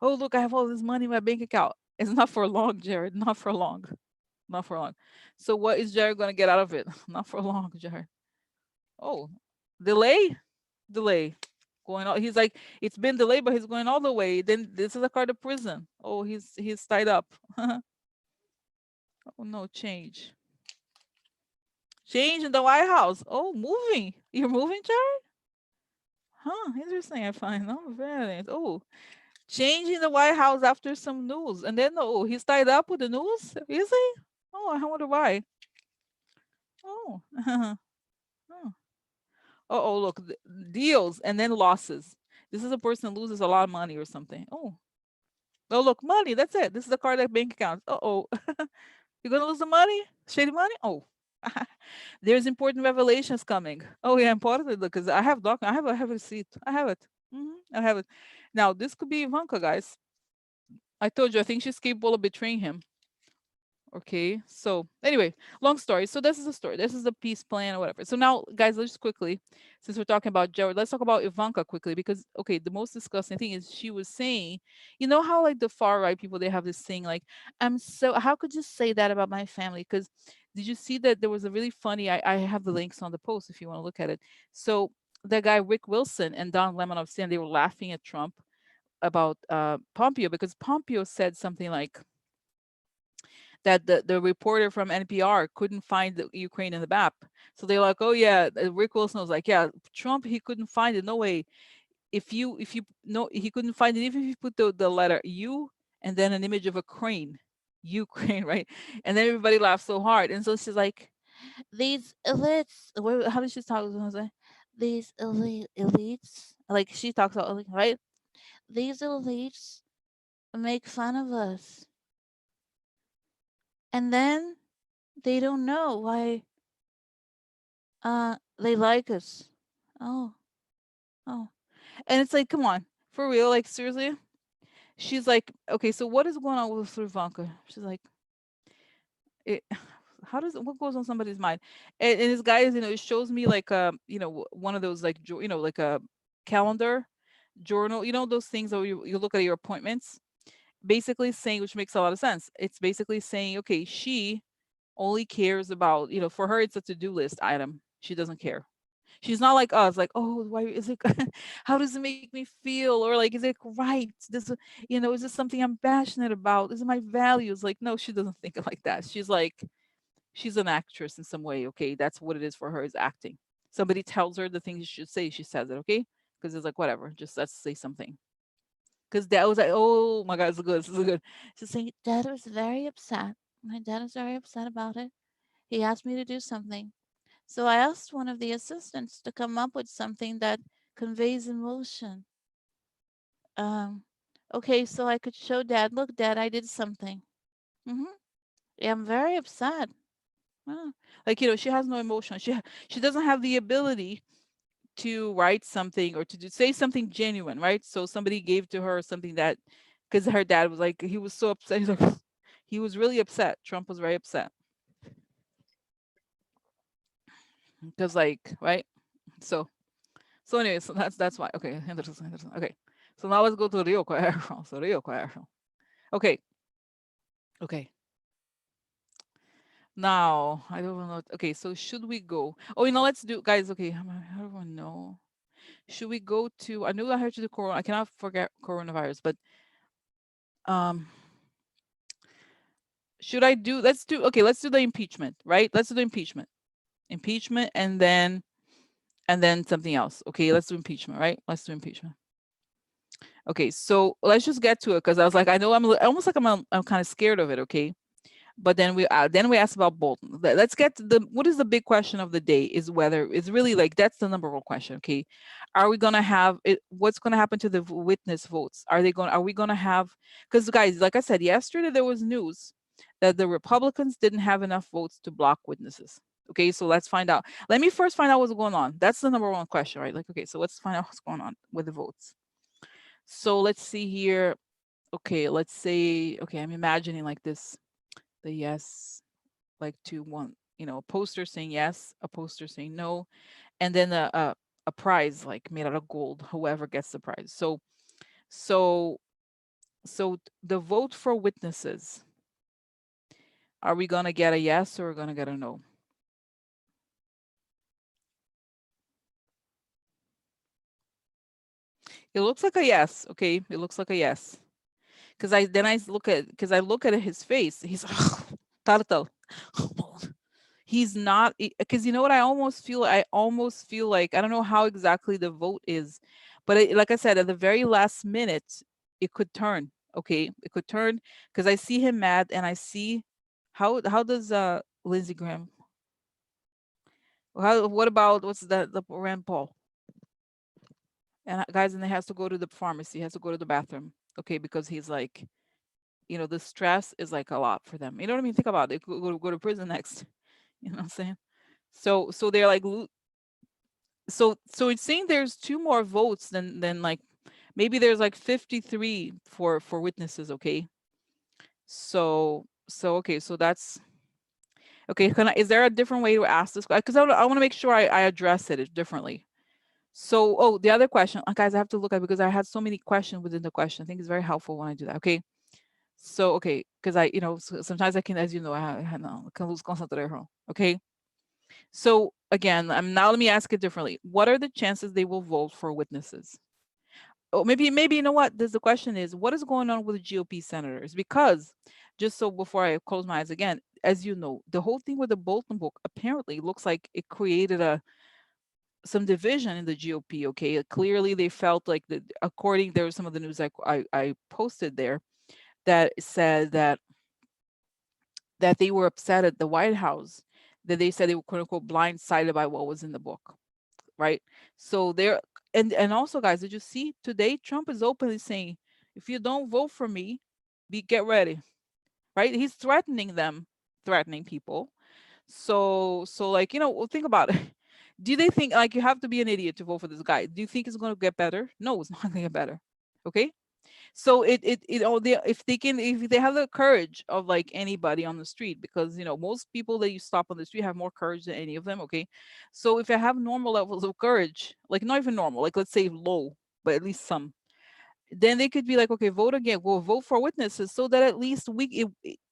Oh look, I have all this money in my bank account. It's not for long, Jared. Not for long. Not for long. So what is Jared gonna get out of it? Not for long, Jared. Oh, delay, delay. Going all he's like, it's been delayed, but he's going all the way. Then this is a car to prison. Oh, he's tied up. Oh no, change. Change in the White House. Oh, moving. You're moving, Jared? Huh, interesting. I find. Oh, very nice. Oh, changing the White House after some news. And then, oh, he's tied up with the news? Is he? Oh, I wonder why. Oh, oh, oh, look, deals and then losses. This is a person who loses a lot of money or something. Oh, look, money. That's it. This is the card that bank account. Oh, you're gonna lose the money? Shady money? Oh, there's important revelations coming. Oh yeah, important because I have a receipt. I have it. I have it. Now this could be Ivanka, guys. I told you. I think she's capable of betraying him. Okay, so anyway, long story. So this is the story. This is the peace plan or whatever. So now, guys, let's just quickly, since we're talking about Jared, let's talk about Ivanka quickly because okay, the most disgusting thing is she was saying, how like the far right people they have this thing like, I'm so how could you say that about my family? Because did you see that there was a really funny? I have the links on the post if you want to look at it. So that guy Rick Wilson and Don Lemon of saying they were laughing at Trump about Pompeo because Pompeo said something like that the reporter from NPR couldn't find the Ukraine in the map. So they're like, oh yeah, Rick Wilson was like, yeah, Trump he couldn't find it. No way. If you no he couldn't find it even if you put the letter U and then an image of a crane, Ukraine, right? And then everybody laughed so hard. And so she's like, these elites. How does she talk? These elites, like she talks about, right? These elites make fun of us, and then they don't know why they like us. Oh, oh. And it's like, come on, for real, like seriously? She's like, okay, so what is going on with Ivanka? She's like, it, how does what goes on somebody's mind? And this guy is, it shows me like one of those like like a calendar journal, those things where you look at your appointments, basically saying, which makes a lot of sense. It's basically saying, okay, she only cares about, for her it's a to-do list item. She doesn't care. She's not like us, like, oh, why is it? How does it make me feel? Or like, is it right? Is this something I'm passionate about? Is it my values? Like, no, she doesn't think it like that. She's like, she's an actress in some way. Okay, that's what it is for her is acting. Somebody tells her the things she should say, she says it. Okay, because it's like whatever, just let's say something. Because dad was like, oh my god, it's good, it's good. She's saying, dad was very upset. My dad was very upset about it. He asked me to do something. So I asked one of the assistants to come up with something that conveys emotion. Um, okay, so I could show dad, look, dad, I did something. Mm-hmm. Yeah, I'm very upset. Oh. Like, she has no emotion. She doesn't have the ability to write something or to say something genuine, right? So somebody gave to her something that, because her dad was like, he was so upset. He's like, he was really upset. Trump was very upset. Because right? So anyway, so that's why. Okay, interesting. Okay. So now let's go to Rio Cuervo. So Rio Cuervo. Okay. Okay. Now I don't know. Okay, so should we go? Oh, let's do, guys. Okay, how do I know? Should we go to? I knew I heard to the corona. I cannot forget coronavirus, but um, should I do? Let's do. Okay, let's do the impeachment. Right. Let's do the impeachment. Impeachment, and then something else. Okay, let's do impeachment. Right. Let's do impeachment. Okay, so let's just get to it because I was like, I know almost like I'm kind of scared of it. Okay, but then we asked about Bolton. Let's get to the what is the big question of the day is whether it's really like that's the number one question. Okay, are we gonna have it? What's gonna happen to the witness votes? Are we gonna have? Because guys, like I said yesterday, there was news that the Republicans didn't have enough votes to block witnesses. Okay, so let's find out. Let me first find out what's going on. That's the number one question, right? Like, okay, so let's find out what's going on with the votes. So let's see here. Okay, let's say, okay, I'm imagining like this, the yes, like two, one, a poster saying yes, a poster saying no, and then a prize like made out of gold, whoever gets the prize. So, the vote for witnesses, are we gonna get a yes or we're gonna get a no? It looks like a yes. Okay, it looks like a yes. Because I look at his face. He's turtle. He's not because you know what I almost feel like I don't know how exactly the vote is, but like I said, at the very last minute it could turn. Okay, it could turn because I see him mad and I see how does Lindsey Graham, how what about what's the Rand Paul, and guys, and he has to go to the pharmacy, he has to go to the bathroom. Okay, because he's like, the stress is like a lot for them. You know what I mean? Think about it. They could go to prison next. You know what I'm saying? So they're like so it's saying there's two more votes than like maybe there's like 53 for witnesses. Okay, so okay, so that's okay. Is there a different way to ask this? Because I want to make sure I address it differently. So, oh, the other question, guys, I have to look at because I had so many questions within the question. I think it's very helpful when I do that. Okay, so okay, because sometimes I can, as you know, I no, can lose concentration. Okay, so again, let me ask it differently. What are the chances they will vote for witnesses? Oh, maybe you know what? The question is, what is going on with the GOP senators? Because just so before I close my eyes again, as you know, the whole thing with the Bolton book apparently looks like it created some division in the GOP. Okay, clearly they felt like according there was some of the news I posted there that said that they were upset at the White House, that they said they were quote unquote blindsided by what was in the book, right? So there, and also, guys, did you see today Trump is openly saying, if you don't vote for me, get ready, right? He's threatening them, threatening people. So like well, think about it. Do they think like you have to be an idiot to vote for this guy? Do you think it's going to get better? No, it's not going to get better. Okay, so if they have the courage of like anybody on the street, because most people that you stop on the street have more courage than any of them. Okay, so if I have normal levels of courage, like not even normal, like let's say low, but at least some, then they could be like, okay, vote again, we'll vote for witnesses so that at least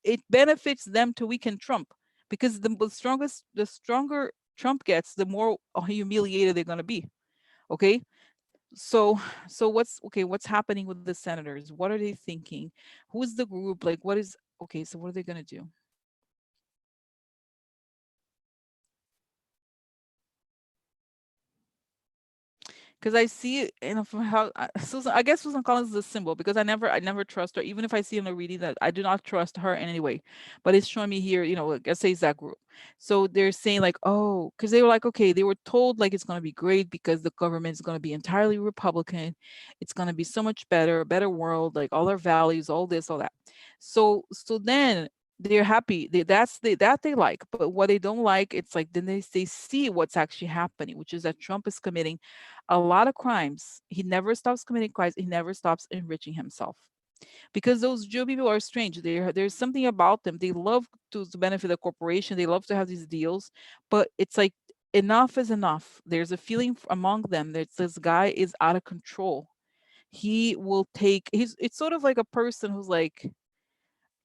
it benefits them to weaken Trump, because the stronger Trump gets, the more humiliated they're going to be. Okay, so what's happening with the senators? What are they thinking? Who's the group? Like what is okay, so what are they going to do? Because I see it, from how Susan, I guess Susan Collins is a symbol, because I never trust her, even if I see in a reading that I do not trust her in any way. But it's showing me here, like I say, that group. So they're saying like, oh, because they were like, okay, they were told like it's going to be great because the government is going to be entirely Republican. It's going to be so much better, a better world, like all our values, all this, all that. So then they're happy. That they like, but what they don't like, it's like then they see what's actually happening, which is that Trump is committing a lot of crimes. He never stops committing crimes. He never stops enriching himself, because those Jew people are strange. There's something about them. They love to benefit the corporation. They love to have these deals, but it's like enough is enough. There's a feeling among them that this guy is out of control. He will take. It's sort of like a person who's like,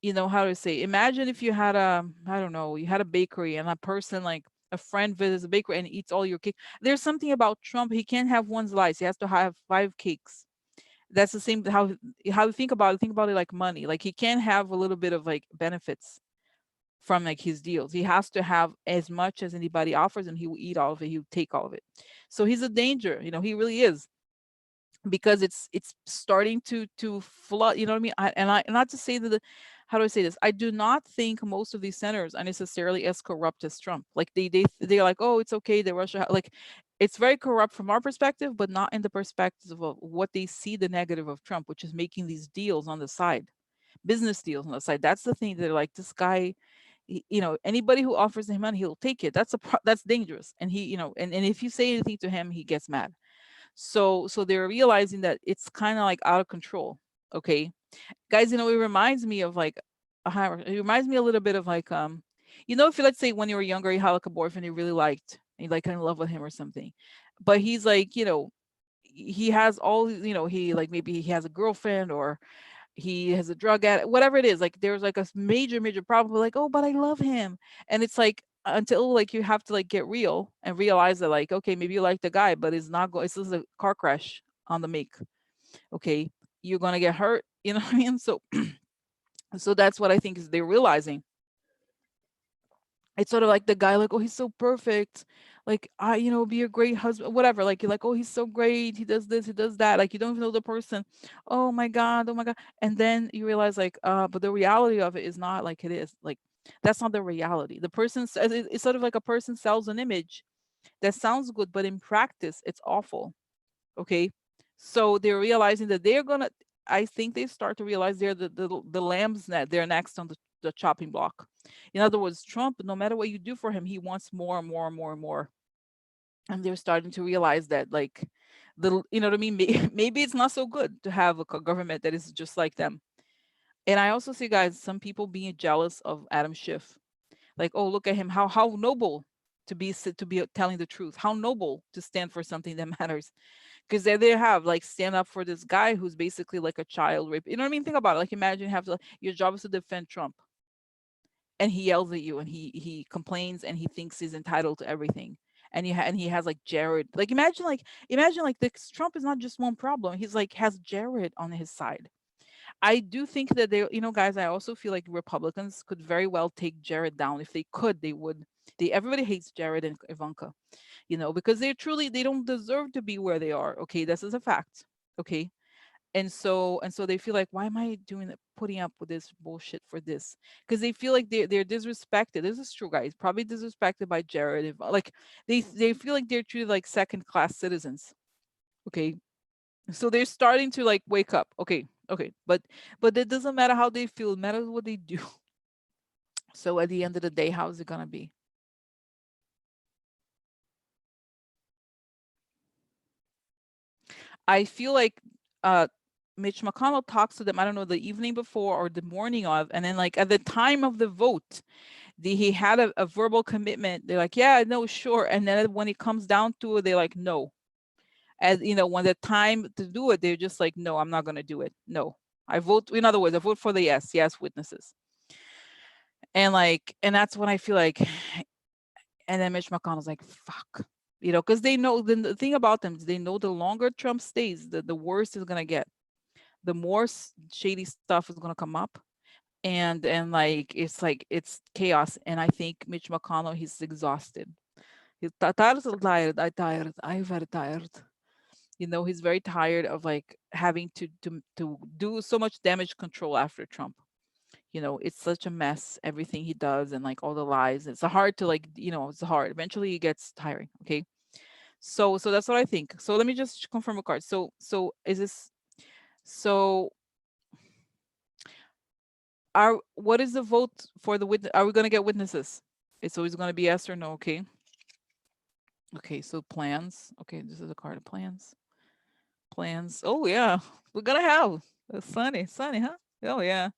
how to say, imagine if you had I don't know, you had a bakery and a person like A friend visits a bakery and eats all your cake. There's something about Trump. He can't have one slice. He has to have five cakes. That's the same how you think about it. Think about it like money. Like he can't have a little bit of like benefits from like his deals. He has to have as much as anybody offers, and he will eat all of it. He will take all of it. So he's a danger. He really is, because it's starting to flood. You know what I mean? And not to say that how do I say this? I do not think most of these senators are necessarily as corrupt as Trump. Like they're like, oh, it's okay that Russia like it's very corrupt from our perspective, but not in the perspective of what they see the negative of Trump, which is making these deals on the side, business deals on the side. That's the thing. They're like, this guy, anybody who offers him money, he'll take it. That's dangerous. And and if you say anything to him, he gets mad. So they're realizing that it's kind of like out of control. Okay, guys, it reminds me of like it reminds me a little bit of like if you, let's say, when you were younger, you had like a boyfriend you really liked, and you like in love with him or something, but he's like, he has all, he like, maybe he has a girlfriend, or he has a drug addict, whatever it is. Like there's like a major problem, but like, oh, but I love him. And it's like, until like you have to like get real and realize that, like, okay, maybe you like the guy, but it's not going, it's just a car crash on the make. Okay, you're gonna get hurt. You know what I mean? So that's what I think is they're realizing. It's sort of like the guy, like, oh, he's so perfect, like, be a great husband, whatever. Like, you're like, oh, he's so great, he does this, he does that. Like, you don't even know the person. Oh my god, oh my god. And then you realize, like, but the reality of it is not like it is. Like, that's not the reality. The person says it's sort of like a person sells an image that sounds good, but in practice it's awful. Okay, so they're realizing that they're gonna, I think they start to realize they're the lambs that they're next on the chopping block. In other words, Trump, no matter what you do for him, he wants more and more and more and more. And they're starting to realize that, like, you know what I mean? Maybe it's not so good to have a government that is just like them. And I also see, guys, some people being jealous of Adam Schiff. Like, oh, look at him, how noble to be telling the truth, how noble to stand for something that matters. Because there they have, like, stand up for this guy who's basically like a child rape. You know what I mean? Think about it. Like, imagine you have to, your job is to defend Trump, and he yells at you, and he complains, and he thinks he's entitled to everything. And he has like Jared. Like, imagine like this Trump is not just one problem. He's like has Jared on his side. I do think that they, guys, I also feel like Republicans could very well take Jared down. If they could, they would. Everybody hates Jared and Ivanka, because they don't deserve to be where they are. Okay, this is a fact. Okay, and so they feel like, why am I doing it, putting up with this bullshit for this? Because they feel like they're disrespected. This is true, guys. Probably disrespected by Jared. Like, they feel like they're treated like second class citizens. Okay, so they're starting to like wake up. Okay, but it doesn't matter how they feel. It matters what they do. So at the end of the day, how is it gonna be? I feel like uh Mitch McConnell talks to them, I don't know, the evening before or the morning of, and then like at the time of the vote, he had a verbal commitment. They're like, yeah, no, sure. And then when it comes down to it, they're like, no. As when the time to do it, they're just like, no, I'm not gonna do it. No. I vote, in other words, I vote for the yes witnesses. And that's when I feel like, and then Mitch McConnell's like, fuck. Because they know the thing about them is they know the longer Trump stays, the worse it's gonna get. The more shady stuff is going to come up, and like it's chaos. And I think Mitch McConnell, he's exhausted. He's tired. I'm very tired. He's very tired of like having to do so much damage control after Trump. It's such a mess, everything he does, and like all the lies. It's hard to like, it's hard. Eventually it gets tiring. Okay, so that's what I think. So let me just confirm a card. So is this, so what is the vote for the witness? Are we going to get witnesses? It's always going to be yes or no. Okay. Okay. So plans. Okay. This is a card of plans. Plans. Oh yeah. We're going to have sunny, huh? Oh yeah.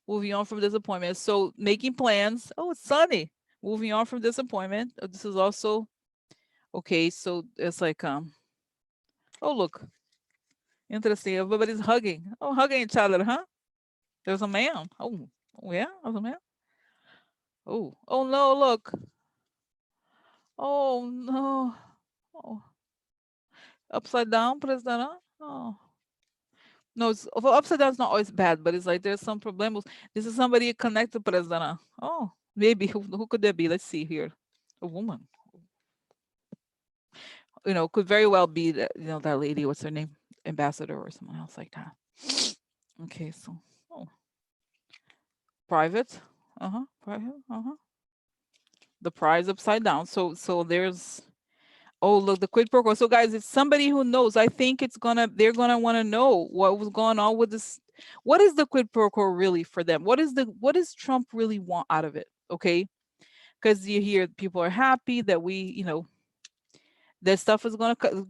Moving on from disappointment. So making plans. Oh, it's sunny. Moving on from disappointment. This is also okay. So it's like, oh, look, interesting. Everybody's hugging. Oh, hugging each other, huh? There's a man. Oh yeah. There's a man. Oh no, look. Oh no. Oh, upside down, president. Huh? Oh. No, it's well, upside down is not always bad, but it's like there's some problems. This is somebody connected, president. Huh? Oh, maybe who could that be? Let's see here. A woman. Could very well be that that lady. What's her name? Ambassador or someone else like that. Okay, so oh, private. Private. The prize upside down. So there's oh look the quid pro quo. So guys, it's somebody who knows. I think they're gonna want to know what was going on with this. What is the quid pro quo really for them? What does Trump really want out of it? Okay, because you hear people are happy that that stuff is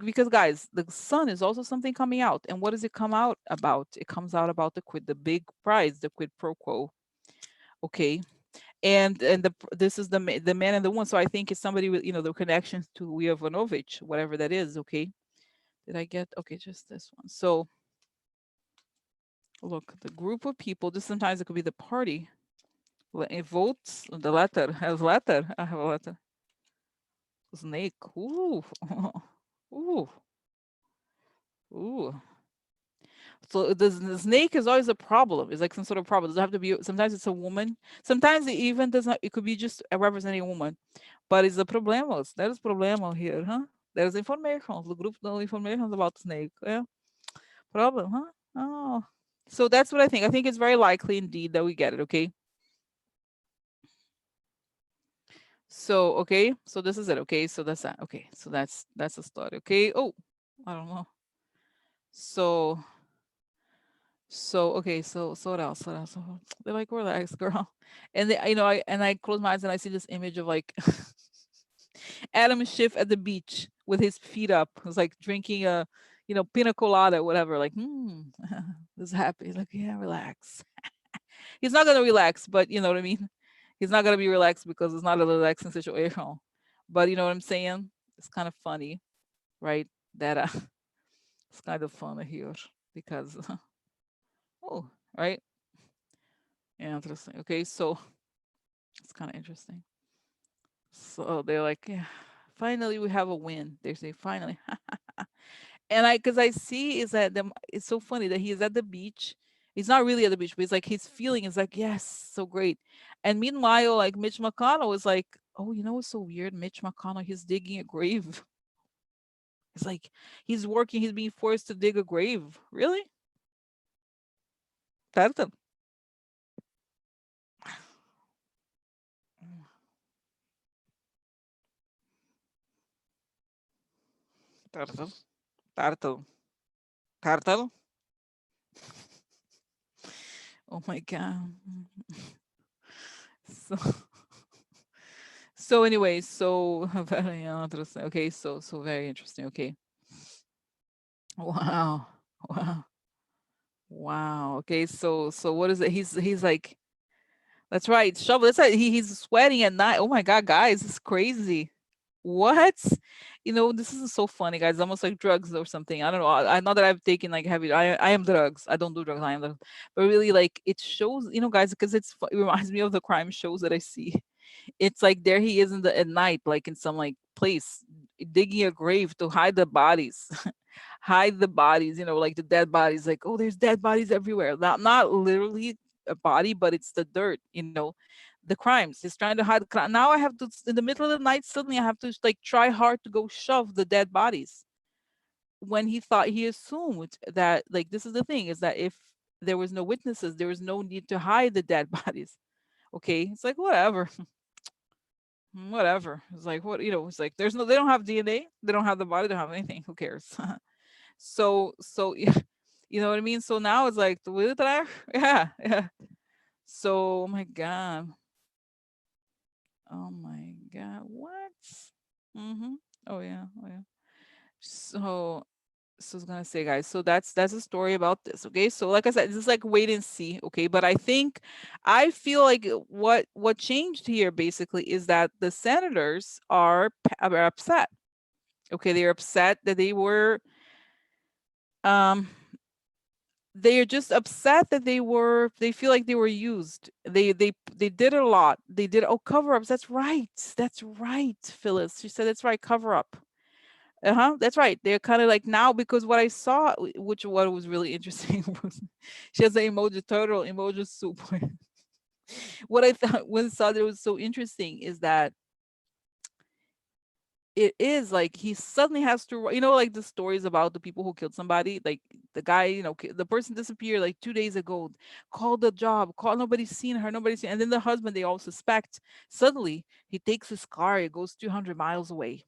because guys, the sun is also something coming out. And what does it come out about? It comes out about the big prize, the quid pro quo. Okay. And this is the man and the woman. So I think it's somebody with the connections to Jovanovic, whatever that is. Okay. Did I get okay? Just this one. So look, the group of people. Just sometimes it could be the party. It votes the letter has letter. I have a letter. Snake. Ooh. Ooh. Ooh. So the snake is always a problem. It's like some sort of problem. Does it have to be? Sometimes it's a woman. Sometimes it even does not. It could be just representing a woman. But it's the problemos. There is problema here, huh? There's information. The group no information about snake. Yeah, problem, huh? Oh, so that's what I think. I think it's very likely indeed that we get it. Okay. So okay. So this is it. Okay. So that's that. Okay. So that's the story. Okay. Oh, I don't know. So okay, so what else? What else? They're like, relax, girl. And I close my eyes and I see this image of like Adam Schiff at the beach with his feet up. It's like drinking a, pina colada, whatever. Like, this happy. He's like, yeah, relax. He's not gonna relax, but you know what I mean. He's not gonna be relaxed because it's not a relaxing situation. But you know what I'm saying? It's kind of funny, right? That it's kind of funny here because oh, right? Yeah, interesting. Okay, so it's kind of interesting. So they're like, yeah, finally we have a win. They say finally. And because I see is that it's so funny that he's at the beach. He's not really at the beach, but he's like his feeling is like, yes, so great. And meanwhile, like Mitch McConnell is like, oh, what's so weird? Mitch McConnell, he's digging a grave. It's like he's working, he's being forced to dig a grave. Really? Tartan. Tartan. Tartan. Tartan. Oh my god. So so anyway, so very interesting. Okay, so very interesting. Okay. Wow. Wow. Wow. Okay, so what is it? He's like, that's right, shovel. That's right. He's sweating at night. Oh my god, guys, it's crazy. What? This is so funny, guys. It's almost like drugs or something. I don't know. I know that I've taken like heavy. I am drugs. I don't do drugs. I am drugs. But really, like it shows, guys, because it reminds me of the crime shows that I see. It's like there he is at night, like in some like place, digging a grave to hide the bodies, hide the bodies. Like the dead bodies. Like, oh, there's dead bodies everywhere. Not literally a body, but it's the dirt. The crimes. He's trying to hide the crime. Now I have to in the middle of the night. Suddenly I have to like try hard to go shove the dead bodies. When he assumed that like this is the thing is that if there was no witnesses, there was no need to hide the dead bodies. Okay, it's like whatever. Whatever. It's like what it's like there's no they don't have DNA, they don't have the body, they don't have anything. Who cares? So you know what I mean? So now it's like yeah, yeah. So oh my god. Oh my god. What? Mm-hmm. Oh yeah. Oh yeah. So I was gonna say, guys, so that's a story about this. Okay. So like I said, this is like wait and see. Okay. But I feel like what changed here basically is that the senators are upset. Okay, they're upset that they were um They are just upset that they feel like they were used. They did a lot. They did, oh, cover-ups. That's right. That's right, Phyllis. She said that's right, cover up. Uh-huh, that's right. They're kind of like now, because what I saw, which what was really interesting was she has an emoji turtle, emoji soup. What I thought when I saw that was so interesting is that it is like he suddenly has to, like the stories about the people who killed somebody, like the guy, the person disappeared like 2 days ago, called the job, call, nobody's seen her, nobody's seen, and then the husband, they all suspect. Suddenly he takes his car, it goes 200 miles away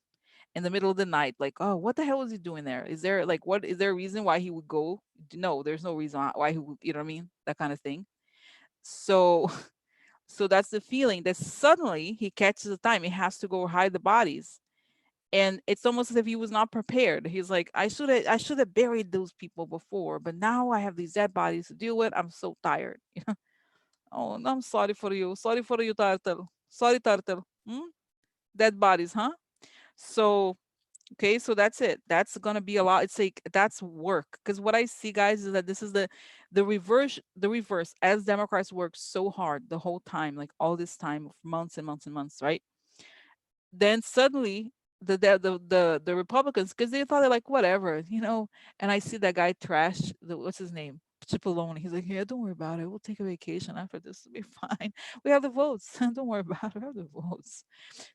in the middle of the night, like, oh, what the hell is he doing there? Is there like, what is there a reason why he would go? No, there's no reason why he would, you know what I mean, that kind of thing. So so that's the feeling, that suddenly he catches the time, he has to go hide the bodies, and it's almost as if he was not prepared. He's like, I should have buried those people before, but now I have these dead bodies to deal with. I'm so tired. Oh, I'm sorry for you. Sorry for you, turtle. Sorry, turtle. Hmm? Dead bodies, huh? So okay, so that's it. That's gonna be a lot. It's like that's work. Because what I see, guys, is that this is the reverse. The reverse. As Democrats work so hard the whole time, like all this time, for months and months and months, right? Then suddenly the Republicans, because they thought they're like whatever, and I see that guy trash what's his name? Cipollone. He's like, yeah, don't worry about it. We'll take a vacation after this. It'll be fine. We have the votes. Don't worry about it. We have the votes.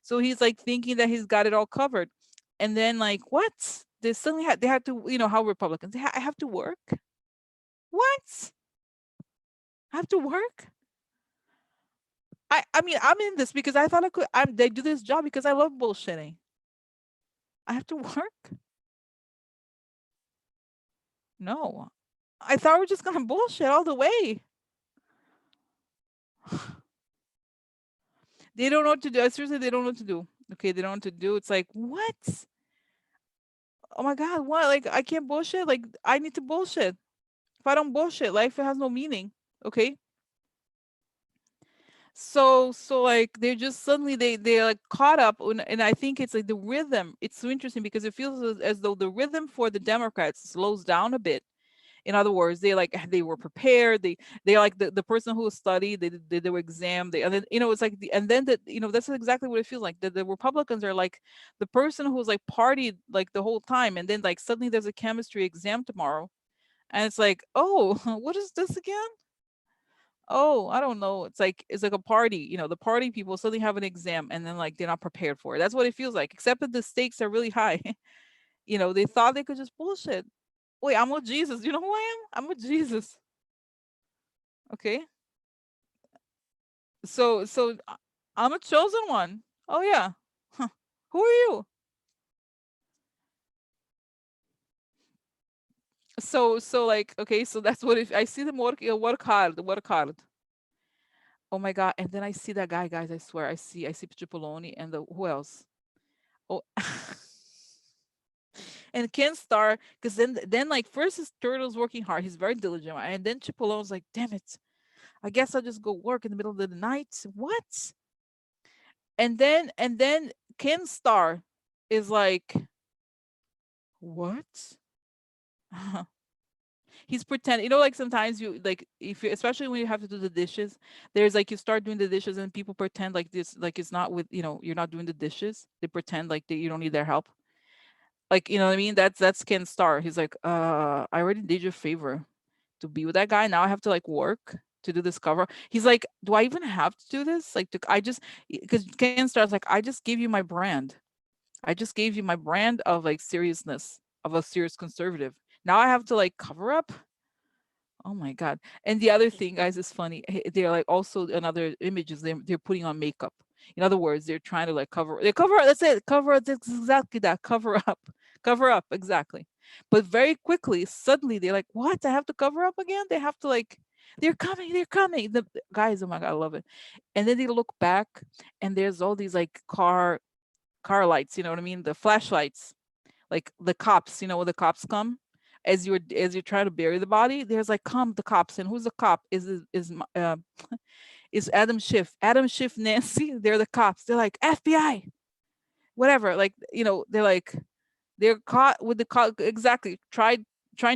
So he's like thinking that he's got it all covered. And then like what? They suddenly they had to, how Republicans, I have to work. What? I have to work? I mean, I'm in this because I thought they do this job because I love bullshitting. I have to work? No. I thought we're just gonna bullshit all the way. They don't know what to do. Seriously, they don't know what to do. Okay, they don't know what to do. It's like, what? Oh my God, what? Like, I can't bullshit? Like, I need to bullshit. If I don't bullshit, life has no meaning. Okay. So like they're just suddenly they're like caught up and I think it's like the rhythm. It's so interesting because it feels as though the rhythm for the Democrats slows down a bit. In other words, they were prepared. They like the person who studied, they did their exam. They, and then it's like and then that's exactly what it feels like. The Republicans are like the person who's like partied like the whole time, and then like suddenly there's a chemistry exam tomorrow, and it's like, oh, what is this again? Oh, I don't know. It's like a party. The party people suddenly have an exam, and then like they're not prepared for it. That's what it feels like. Except that the stakes are really high. They thought they could just bullshit. Wait, I'm with Jesus. You know who I am? I'm with Jesus. Okay. I'm a chosen one. Oh yeah. Huh. Who are you? So like okay, so that's what if I see them work hard, work hard. Oh my God. And then I see that guy, guys, I swear, I see Cipollone and the who else? Oh and Ken Starr, because then like first his turtle's working hard, he's very diligent, right? And then Chipollone's like, damn it, I guess I'll just go work in the middle of the night. What? And then Ken Starr is like, what? He's pretending, like sometimes you like if you, especially when you have to do the dishes, there's like you start doing the dishes and people pretend like this, like it's not with, you're not doing the dishes. They pretend like you don't need their help. Like, you know what I mean? That's Ken Starr. He's like, I already did you a favor to be with that guy. Now I have to like work to do this cover. He's like, do I even have to do this? Like, I just because Ken Starr's like, I just gave you my brand. I just gave you my brand of like seriousness, of a serious conservative. Now I have to like cover up. Oh my God. And the other thing, guys, is funny. They're like also another images they're putting on makeup. In other words, they're trying to like they cover that's it. Cover up. That's exactly that. Cover up. Cover up. Exactly. But very quickly, suddenly they're like, what? I have to cover up again? They have to like they're coming, they're coming. The guys, oh my God, I love it. And then they look back and there's all these like car lights, you know what I mean? The flashlights, like the cops, when the cops come, as you're trying to bury the body, there's like come the cops, and who's the cop? Is Adam Schiff, Nancy. They're the cops. They're like FBI, whatever. Like they're like they're caught with the exactly trying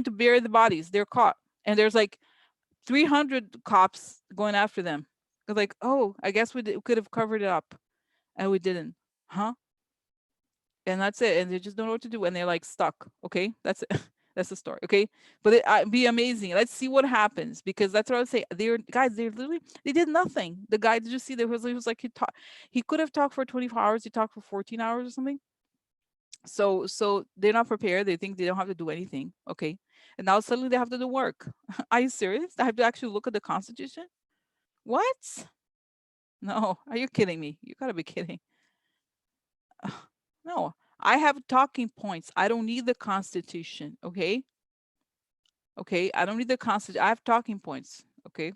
to bury the bodies. They're caught. and there's like 300 cops going after them. They're like, oh, I guess we could have covered it up, and we didn't. Huh? And that's it. And they just don't know what to do, and they're like stuck. Okay, that's it. That's the story. Okay, but it'd be amazing. Let's see what happens, because that's what I would say. They're guys. They're literally they did nothing. The guy, did you see? He was like he talked. He could have talked for 24 hours. He talked for 14 hours or something. So they're not prepared. They think they don't have to do anything. Okay, and now suddenly they have to do work. Are you serious? I have to actually look at the Constitution. What? No, are you kidding me? You gotta be kidding. No, I have talking points. I don't need the Constitution. Okay. Okay. I don't need the Constitution. I have talking points. Okay.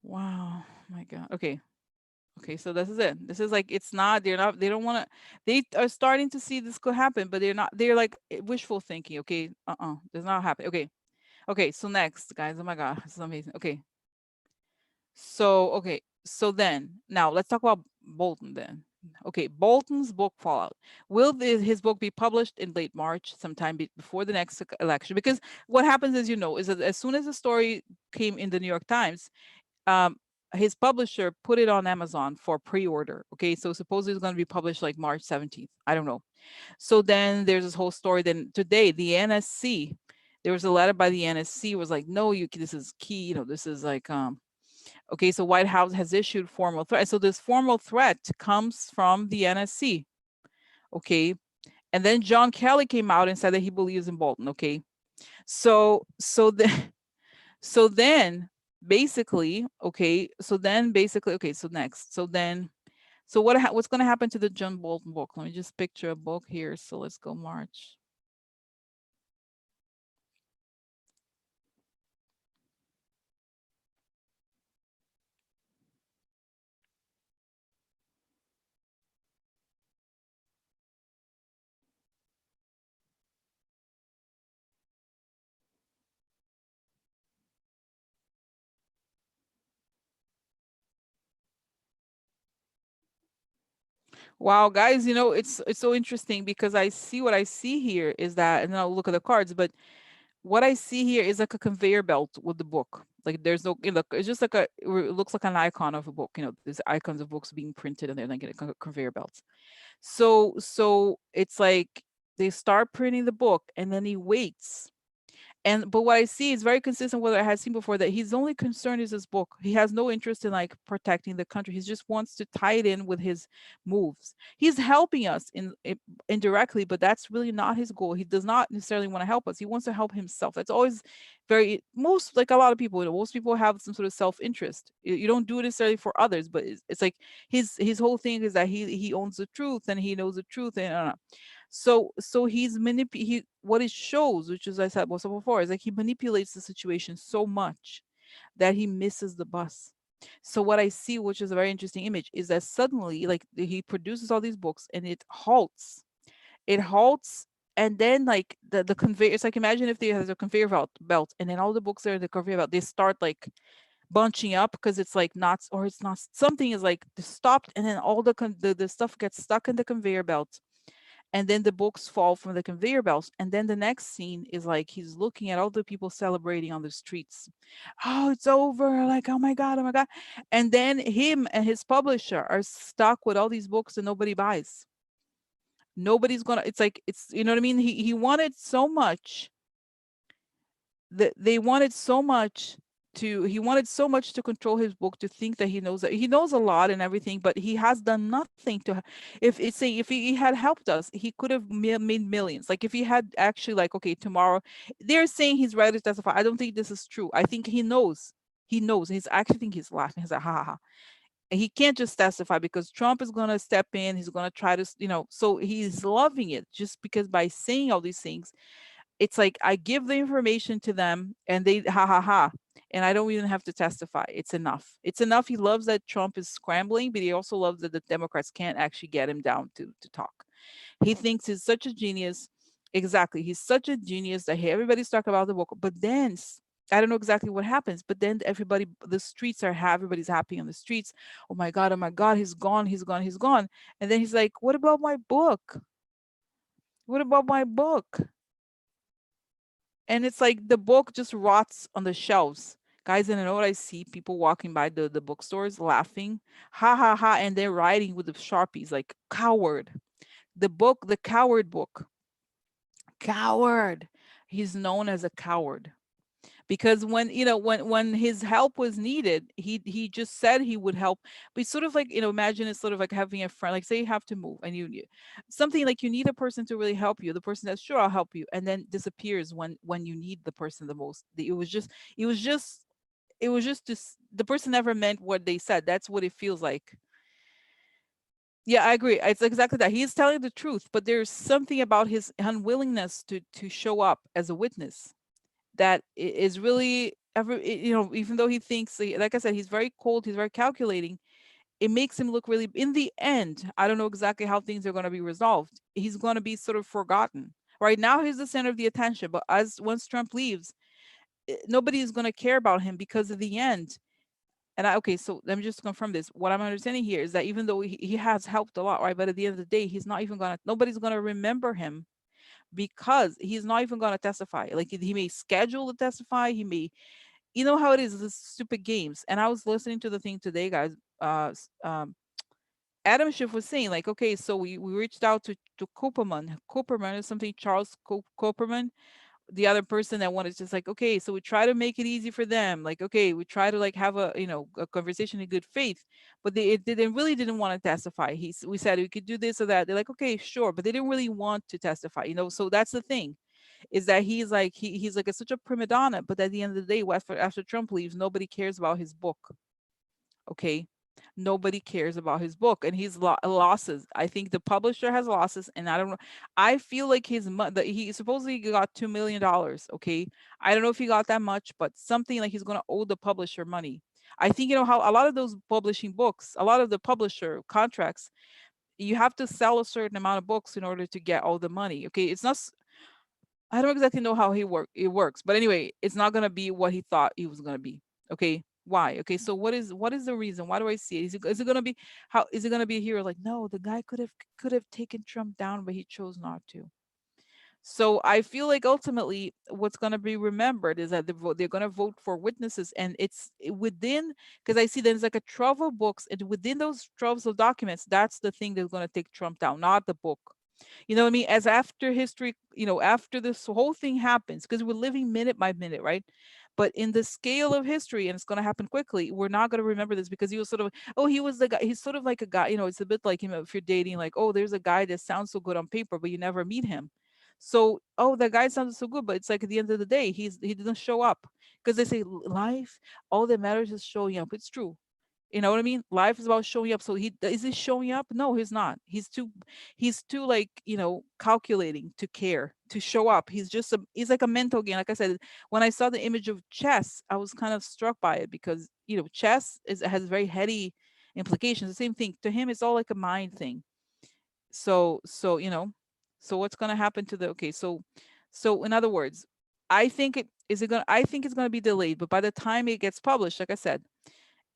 Wow. My God. Okay. Okay. So this is it. This is like, it's not, they're not, they don't want to, they are starting to see this could happen, but they're not, they're like wishful thinking. Okay. Does not happen. Okay. Okay. So next, guys. Oh my God. This is amazing. Okay. So, okay. So then, now let's talk about Bolton then. Okay, Bolton's book Fallout. Will his book be published in late March, sometime before the next election? Because what happens, as you know, is that as soon as the story came in the New York Times, um, his publisher put it on Amazon for pre-order. Okay, so supposedly it's going to be published like March 17th. I don't know. So then there's this whole story. Then today, the NSC, there was a letter by the NSC was like, no, this is key. This is like, okay, so White House has issued formal threat. So this formal threat comes from the NSC. Okay. And then John Kelly came out and said that he believes in Bolton. Okay. So so then basically, okay, okay, so next. So what's going to happen to the John Bolton book? Let me just picture a book here. So let's go March. Wow, guys, it's so interesting because I see what I see here is that, and then I'll look at the cards, but what I see here is like a conveyor belt with the book. Like there's no, look, it's just like it looks like an icon of a book. There's icons of books being printed and they're like a conveyor belt. So it's like they start printing the book and then he waits, but what I see is very consistent with what I had seen before, that his only concern is his book. He has no interest in like protecting the country. He just wants to tie it in with his moves. He's helping us indirectly, but that's really not his goal. He does not necessarily want to help us. He wants to help himself. That's always most, like a lot of people, most people have some sort of self-interest. You don't do it necessarily for others, but it's like his whole thing is that he owns the truth and he knows the truth, and so what it shows, which is I said also before, is like he manipulates the situation so much that he misses the bus. So what I see, which is a very interesting image, is that suddenly like he produces all these books and it halts. It halts, and then like the conveyor, it's like, imagine if there's a conveyor belt and then all the books are in the conveyor belt, they start like bunching up because it's like not, or it's not, something is like stopped, and then all the stuff gets stuck in the conveyor belt, and then the books fall from the conveyor belts, and then the next scene is like he's looking at all the people celebrating on the streets. Oh, it's over, like, oh my God, oh my God. And then him and his publisher are stuck with all these books and nobody buys. Nobody's gonna, it's like, it's, you know what I mean, he wanted so much, that they wanted so much he wanted so much to control his book, to think that he knows a lot and everything, but he has done nothing to, if he had helped us, he could have made millions. Like if he had actually, like, okay, tomorrow they're saying he's ready to testify. I don't think this is true. I think he knows he's actually, think he's laughing. He's like, ha ha ha. And he can't just testify because Trump is going to step in, he's going to try to, so he's loving it just because by saying all these things, it's like I give the information to them and they ha ha ha, and I don't even have to testify. It's enough. It's enough. He loves that Trump is scrambling, but he also loves that the Democrats can't actually get him down to talk. He thinks he's such a genius. Exactly. He's such a genius that everybody's talking about the book. But then I don't know exactly what happens, but then the streets everybody's happy on the streets. Oh my God, he's gone, he's gone, he's gone. And then he's like, what about my book? What about my book? and it's like the book just rots on the shelves. Guys, and I know what I see people walking by the bookstores laughing, ha ha ha, and they're writing with the sharpies like coward. The book, the coward book, coward. He's known as a coward because when when his help was needed, he just said he would help. But it's sort of like, imagine it's sort of like having a friend, like say you have to move and something like you need a person to really help you. The person says, sure, I'll help you, and then disappears when you need the person the most. It was just it was just this, the person never meant what they said. That's what it feels like. Yeah, I agree. It's exactly that. He's telling the truth, but there's something about his unwillingness to show up as a witness that is really even though he thinks, like I said, he's very cold, he's very calculating. It makes him look really, in the end, I don't know exactly how things are going to be resolved. He's going to be sort of forgotten. Right now, he's the center of the attention, but as once Trump leaves, nobody is going to care about him because of the end. And okay, so let me just confirm this. What I'm understanding here is that even though he has helped a lot, right? But at the end of the day, he's not even gonna, nobody's gonna remember him because he's not even gonna testify. Like he may schedule to testify, he may, you know how it is, the stupid games. And I was listening to the thing today, guys. Adam Schiff was saying, like, okay, so we reached out to Cooperman. Cooperman is something Charles Cooperman, the other person that wanted, just like, okay, so we try to make it easy for them, like, okay, we try to like have a a conversation in good faith, but they really didn't want to testify. We said we could do this or that. They're like, okay, sure, but they didn't really want to testify, so that's the thing, is that he's like such a prima donna, but at the end of the day, after Trump leaves, nobody cares about his book. Okay, nobody cares about his book, and he's losses. I think the publisher has losses, and I don't know. I feel like he supposedly got $2 million. Okay, I don't know if he got that much, but something like he's going to owe the publisher money. I think, how a lot of those publishing books, a lot of the publisher contracts, you have to sell a certain amount of books in order to get all the money. Okay, it's not. I don't exactly know how it works, but anyway, it's not gonna be what he thought it was gonna be. Okay, why? Okay, so what is the reason? Why do I see it? Is it gonna be, how is it gonna be here? Like, no, the guy could have taken Trump down, but he chose not to. So I feel like ultimately what's going to be remembered is that they're going to vote for witnesses, and within, because I see there's like a trove of books, and within those troves of documents, that's the thing that's going to take Trump down, not the book. You know what I mean? As after history, after this whole thing happens, because we're living minute by minute, right? But in the scale of history, and it's going to happen quickly, we're not going to remember this because he was sort of, oh, he was the guy. He's sort of like a guy, it's a bit like, if you're dating, like, oh, there's a guy that sounds so good on paper, but you never meet him. So, oh, that guy sounded so good, but it's like at the end of the day, he didn't show up, because they say life, all that matters is showing up. It's true. You know what I mean? Life is about showing up. So is he showing up? No, he's not. He's too like, calculating to care, to show up. He's like a mental game. Like I said, when I saw the image of chess, I was kind of struck by it because, chess has very heady implications. The same thing. To him, it's all like a mind thing. So what's gonna happen to the okay, so in other words, I think it's gonna be delayed, but by the time it gets published, like I said,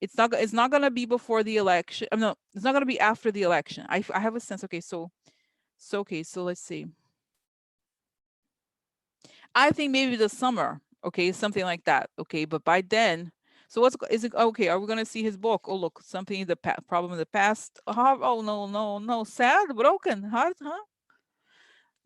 it's not gonna be before the election. No, it's not gonna be after the election. I have a sense. Okay, so let's see. I think maybe the summer. Okay, something like that. Okay, but by then, so is it okay? Are we gonna see his book? Oh, look, something in the problem in the past. Oh, no, no, no, sad, broken heart, huh?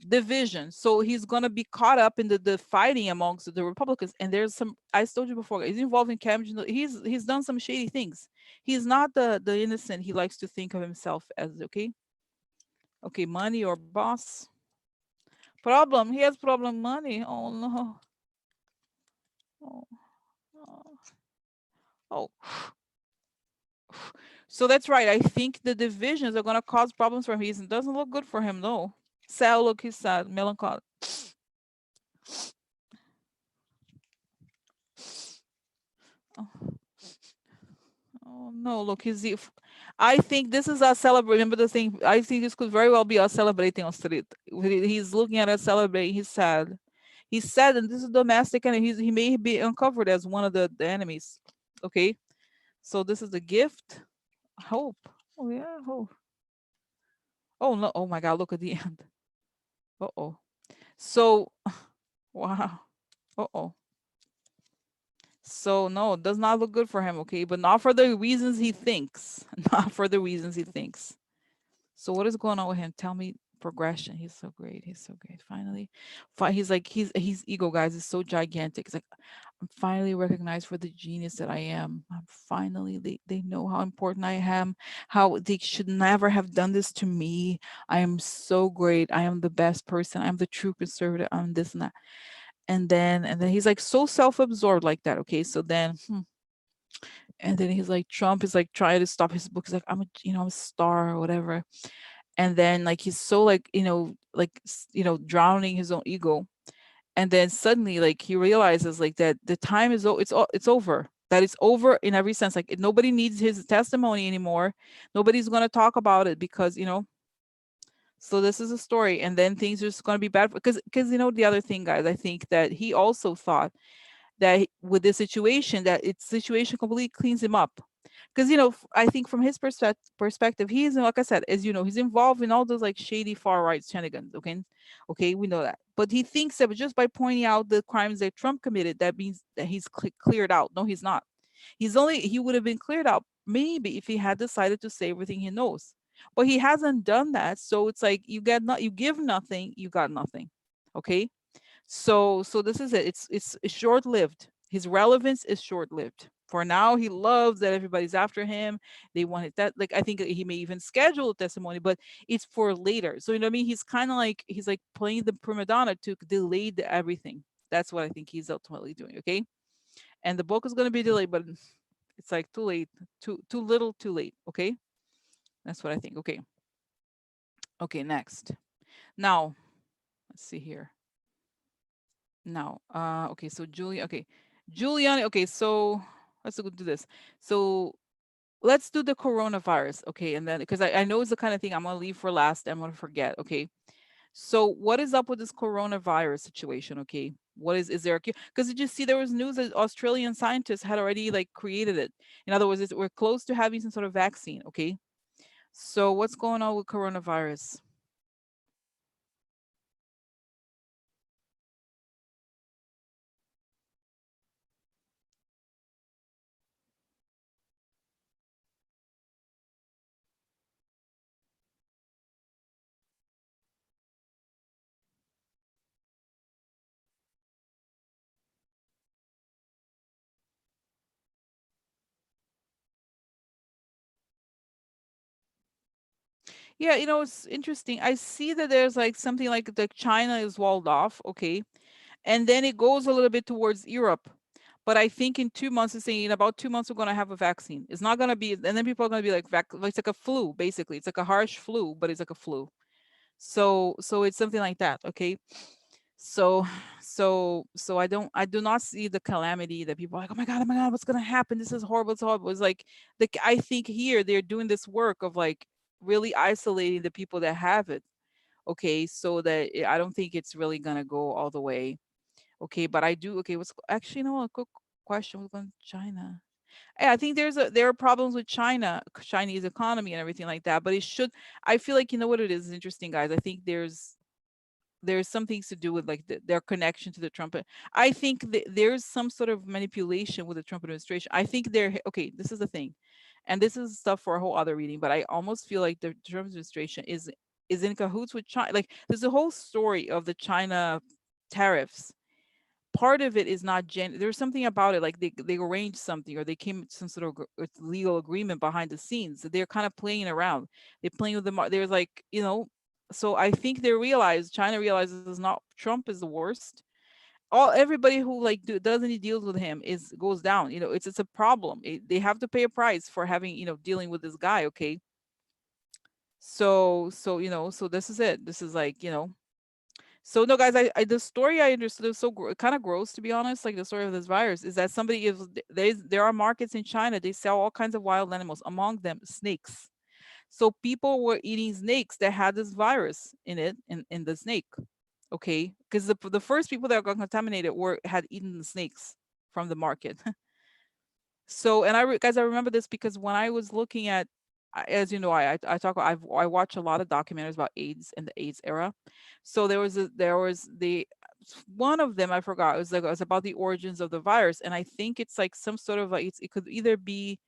Division. So he's gonna be caught up in the fighting amongst the Republicans. And there's some, I told you before, he's involved in Cambridge. He's done some shady things. He's not the innocent he likes to think of himself as. Okay. Okay, money or boss. Problem. He has problem money. Oh no. Oh, oh. Oh. So that's right. I think the divisions are gonna cause problems for him. It doesn't look good for him though. Sad, look, he's sad, melancholy. Oh. Oh no, look, I think this is us celebrating. Remember the thing, I think this could very well be us celebrating on street. He's looking at us celebrating, he's sad. He's sad, and this is domestic, and he may be uncovered as one of the enemies. Okay. So this is the gift. Hope. Oh yeah, hope. Oh no, oh my god, look at the end. Uh-oh. So wow. Uh-oh. So no, it does not look good for him, okay? But not for the reasons he thinks. Not for the reasons he thinks. So what is going on with him? Tell me progression. He's so great. He's so great. Finally, he's like he's ego, guys, is so gigantic. It's like I'm finally recognized for the genius that I am. I'm finally they know how important I am. How they should never have done this to me. I am so great. I am the best person. I'm the true conservative. I'm this and that. And then he's like so self-absorbed like that. Okay, so then and then he's like Trump is like trying to stop his book. He's like I'm a I'm a star or whatever. And then like he's so like like drowning his own ego. And then suddenly like he realizes like that the time is it's over, that it's over in every sense, like nobody needs his testimony anymore, nobody's going to talk about it because so this is a story, and then things are just going to be bad because the other thing, guys, I think that he also thought that with this situation, that its situation completely cleans him up. Because I think from his perspective, he is, like I said, as he's involved in all those like shady far right shenanigans. Okay, we know that. But he thinks that just by pointing out the crimes that Trump committed, that means that he's cleared out. No, he's not. He would have been cleared out maybe if he had decided to say everything he knows. But he hasn't done that, so it's like you give nothing, you got nothing. Okay, so this is it. It's short-lived. His relevance is short-lived. For now, he loves that everybody's after him. They wanted that. Like I think he may even schedule a testimony, but it's for later. So you know what I mean? He's kind of like he's like playing the prima donna to delay everything. That's what I think he's ultimately doing. Okay, and the book is going to be delayed, but it's like too late, too little, too late. Okay, that's what I think. Okay, okay. Next, now let's see here. Now, okay, so Giuliani. Okay, so let's go do this. So let's do the coronavirus. Okay, and then because I know it's the kind of thing I'm gonna leave for last. I'm gonna forget. Okay, so what is up with this coronavirus situation? Okay, what is there a cure? Because did you see there was news that Australian scientists had already like created it. In other words, we're close to having some sort of vaccine. Okay, so what's going on with coronavirus? Yeah, it's interesting. I see that there's like something like the China is walled off, okay, and then it goes a little bit towards Europe. But I think in 2 months, it's saying in about 2 months we're gonna have a vaccine. It's not gonna be, and then people are gonna be like, it's like a flu, basically. It's like a harsh flu, but it's like a flu. So it's something like that, okay. So so I do not see the calamity that people are like, oh my God, what's gonna happen? This is horrible. It's horrible. It's like I think here they're doing this work of like really isolating the people that have it. Okay, so that I don't think it's really gonna go all the way. Okay, but I do. Okay, what's actually no a quick question. What's going China? Yeah, I think there are problems with China, Chinese economy and everything like that. But it should. I feel like what it is interesting, guys. I think there's some things to do with like their connection to the Trump. I think there's some sort of manipulation with the Trump administration. I think they're okay. This is the thing, and this is stuff for a whole other reading. But I almost feel like the Trump administration is in cahoots with China. Like there's a whole story of the China tariffs. Part of it is not there's something about it, like they arranged something or they came to some sort of legal agreement behind the scenes. So they're kind of playing around. They're playing with there's like so I think China realizes not Trump is the worst. Everybody who like does any deals with him is goes down. It's a problem. They have to pay a price for having dealing with this guy. Okay, so this is it. This is like so no, guys, the story I understood is so kind of gross, to be honest. Like the story of this virus is that somebody is there are markets in China. They sell all kinds of wild animals, among them snakes. So people were eating snakes that had this virus in it, in the snake. Okay, because the first people that got contaminated had eaten the snakes from the market. So, and guys, I remember this because when I was looking at, as you know, I talk, I watch a lot of documentaries about AIDS and the AIDS era. So there was one of them I forgot. It was about the origins of the virus, and I think it's like some sort of like it could either be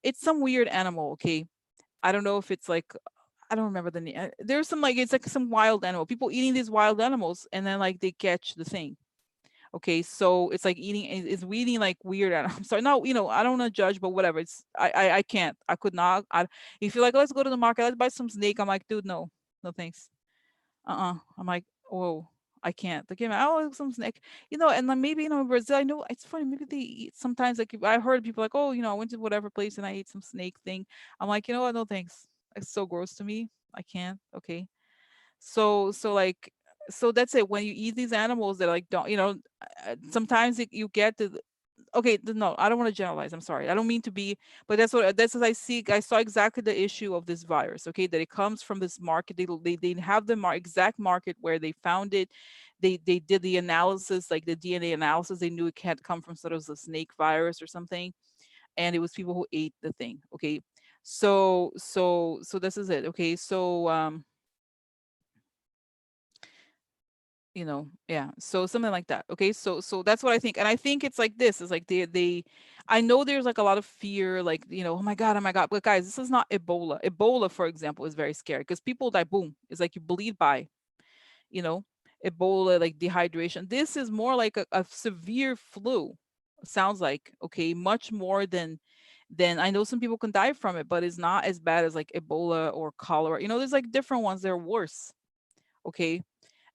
it's some weird animal. Okay, I don't know if it's like I don't remember the name. There's some like it's like some wild animal. People eating these wild animals, and then like they catch the thing. Okay, so it's like eating it's eating like weird I'm sorry, no, I don't want to judge, but whatever. I can't. I could not. If you're like, let's go to the market, let's buy some snake. I'm like, dude, no, no thanks. I'm like, whoa, I can't. Like, oh, some snake. And then maybe in Brazil, I know it's funny. Maybe they eat sometimes. Like I heard people like, oh, I went to whatever place and I ate some snake thing. I'm like, you know what? No thanks. It's so gross to me. I can't. Okay. Like so that's it. When you eat these animals that like don't sometimes you get the okay no, I don't want to generalize, I'm sorry, I don't mean to be, but that's what I saw exactly the issue of this virus. Okay, that it comes from this market. They have the exact market where they found it. They did the analysis, like the DNA analysis. They knew it had come from sort of the snake virus or something, and it was people who ate the thing. Okay, so this is it. Okay, so yeah, so something like that. Okay, so that's what I think, and I think it's like this is like they I know there's like a lot of fear, like oh my god, oh my god, but guys, this is not Ebola, for example, is very scary because people die, boom, it's like you bleed by, you know Ebola, like dehydration. This is more like a severe flu, sounds like. Okay, much more than I know some people can die from it, but it's not as bad as like Ebola or cholera. There's like different ones that are worse. Okay,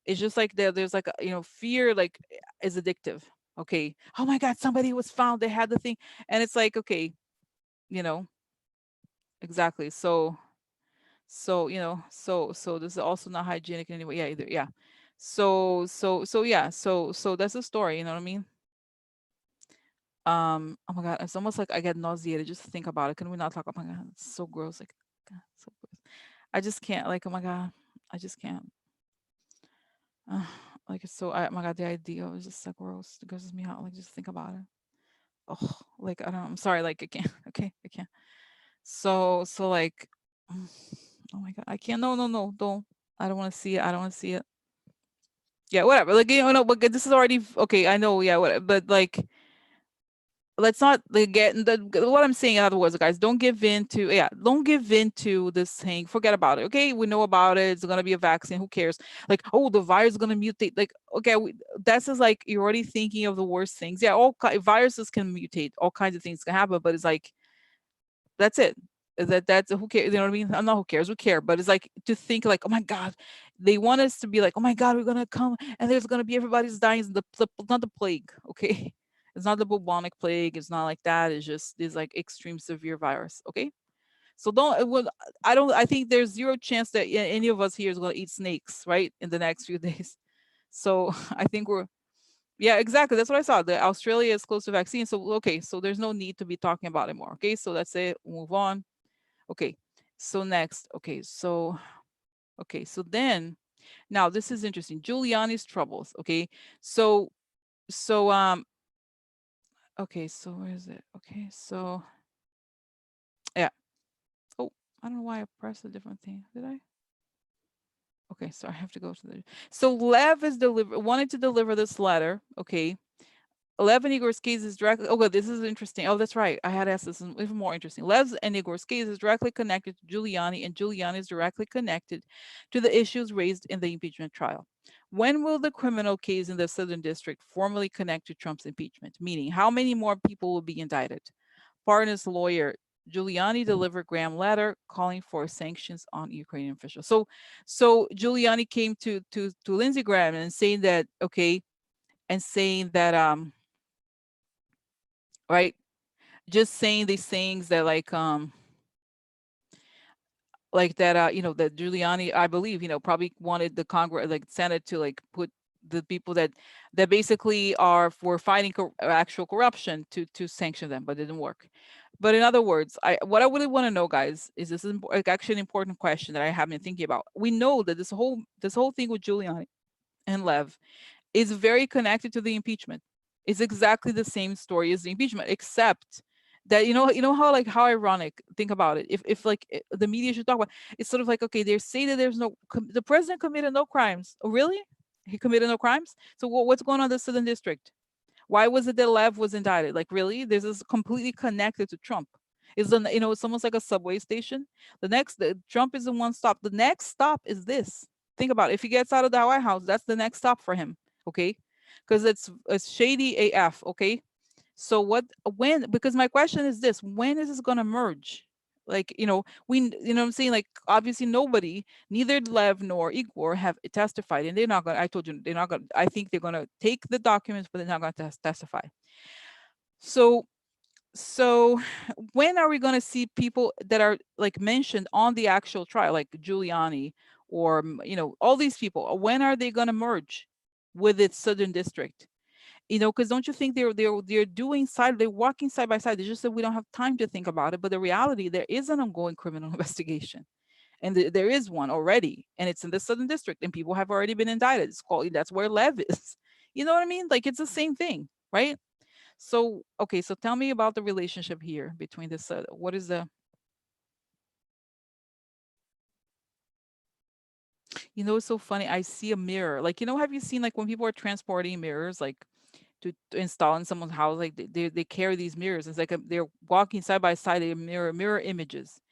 it's just like there's like fear, like is addictive. Okay. Oh my God, somebody was found. They had the thing, and it's like okay, you know exactly. So this is also not hygienic in any way. Yeah, either. Yeah. So yeah. So that's the story. You know what I mean? Oh my God, it's almost like I get nauseated just to think about it. Can we not talk? Oh my God, it's so gross. Like, God, so gross. I just can't. Like, oh my God, I just can't. Uh, like it's so. Oh my God, the idea is just so gross. It grosses me out. Like just think about it. Oh, like I don't. I'm sorry. Like I can't. Okay, I can't. So like, mm, oh my God, I can't. No, no, no, don't. I don't want to see it. I don't want to see it. Yeah, whatever. Like no, but this is already okay. I know. Yeah, whatever. But like, let's not like, get what I'm saying. In other words, guys, don't give in to don't give in to this thing. Forget about it. Okay, we know about it. It's gonna be a vaccine. Who cares? Like, oh, the virus is gonna mutate. Like, okay, that's just like you're already thinking of the worst things. Yeah, viruses can mutate. All kinds of things can happen. But it's like that's it. That's who cares? You know what I mean? I'm not who cares. We care, but it's like to think like, oh my God, they want us to be like, oh my God, we're gonna come and there's gonna be everybody's dying. It's not the plague, okay? It's not the bubonic plague. It's not like that. It's just this like extreme severe virus, okay? So don't. I don't. I think there's zero chance that any of us here is gonna eat snakes, right, in the next few days. So I think we're yeah, exactly. That's what I saw. The Australia is close to vaccine. So okay, so there's no need to be talking about it more. Okay, so that's it. Move on. Okay. So next. Okay, so then now this is interesting. Giuliani's troubles. Okay. So so okay, so where is it? Okay, so yeah. Oh, I don't know why I pressed a different thing. Did I? Okay, so I have to go to the so Lev is wanted to deliver this letter. Okay, 11 Igor's case is directly. Oh, good. This is interesting. Oh, that's right. I had asked this. Is even more interesting. Lev's and Igor's case is directly connected to Giuliani, and Giuliani is directly connected to the issues raised in the impeachment trial. When will the criminal case in the Southern District formally connect to Trump's impeachment? Meaning, how many more people will be indicted? Pardon's lawyer Giuliani delivered Graham letter calling for sanctions on Ukrainian officials. So Giuliani came to Lindsey Graham and saying that okay, and saying that right, just saying these things that like that that Giuliani, I believe, probably wanted the Congress, like Senate, to like put the people that basically were fighting actual corruption to sanction them, but it didn't work. But in other words, what I really want to know, guys, is this is like actually an important question that I have been thinking about. We know that this whole thing with Giuliani and Lev is very connected to the impeachment. It's exactly the same story as the impeachment, except that how like how ironic. Think about it. If like the media should talk about, it's sort of like okay, they say that there's no the president committed no crimes. Oh, really? He committed no crimes. So what's going on in the Southern District? Why was it that Lev was indicted? Like, really? This is completely connected to Trump. It's almost like a subway station. Trump is the one stop. The next stop is this. Think about it. If he gets out of the White House, that's the next stop for him. Okay, because it's shady AF. Okay, so when? Because my question is this: when is this gonna merge? Like, what I'm saying, like, obviously nobody, neither Lev nor Igor have testified, and they're not gonna. I told you they're not gonna. I think they're gonna take the documents, but they're not gonna testify. So so when are we going to see people that are like mentioned on the actual trial, like Giuliani or all these people? When are they going to merge with its Southern District? Because don't you think they're walking side by side? They just said we don't have time to think about it, but the reality, there is an ongoing criminal investigation, and there is one already, and it's in the Southern District, and people have already been indicted. That's where Lev is. You know what I mean? Like, it's the same thing, right? So, okay, so tell me about the relationship here between this. What is the, it's so funny. I see a mirror. Like, have you seen like when people are transporting mirrors, like to install in someone's house, like they carry these mirrors. It's like they're walking side by side, they mirror images.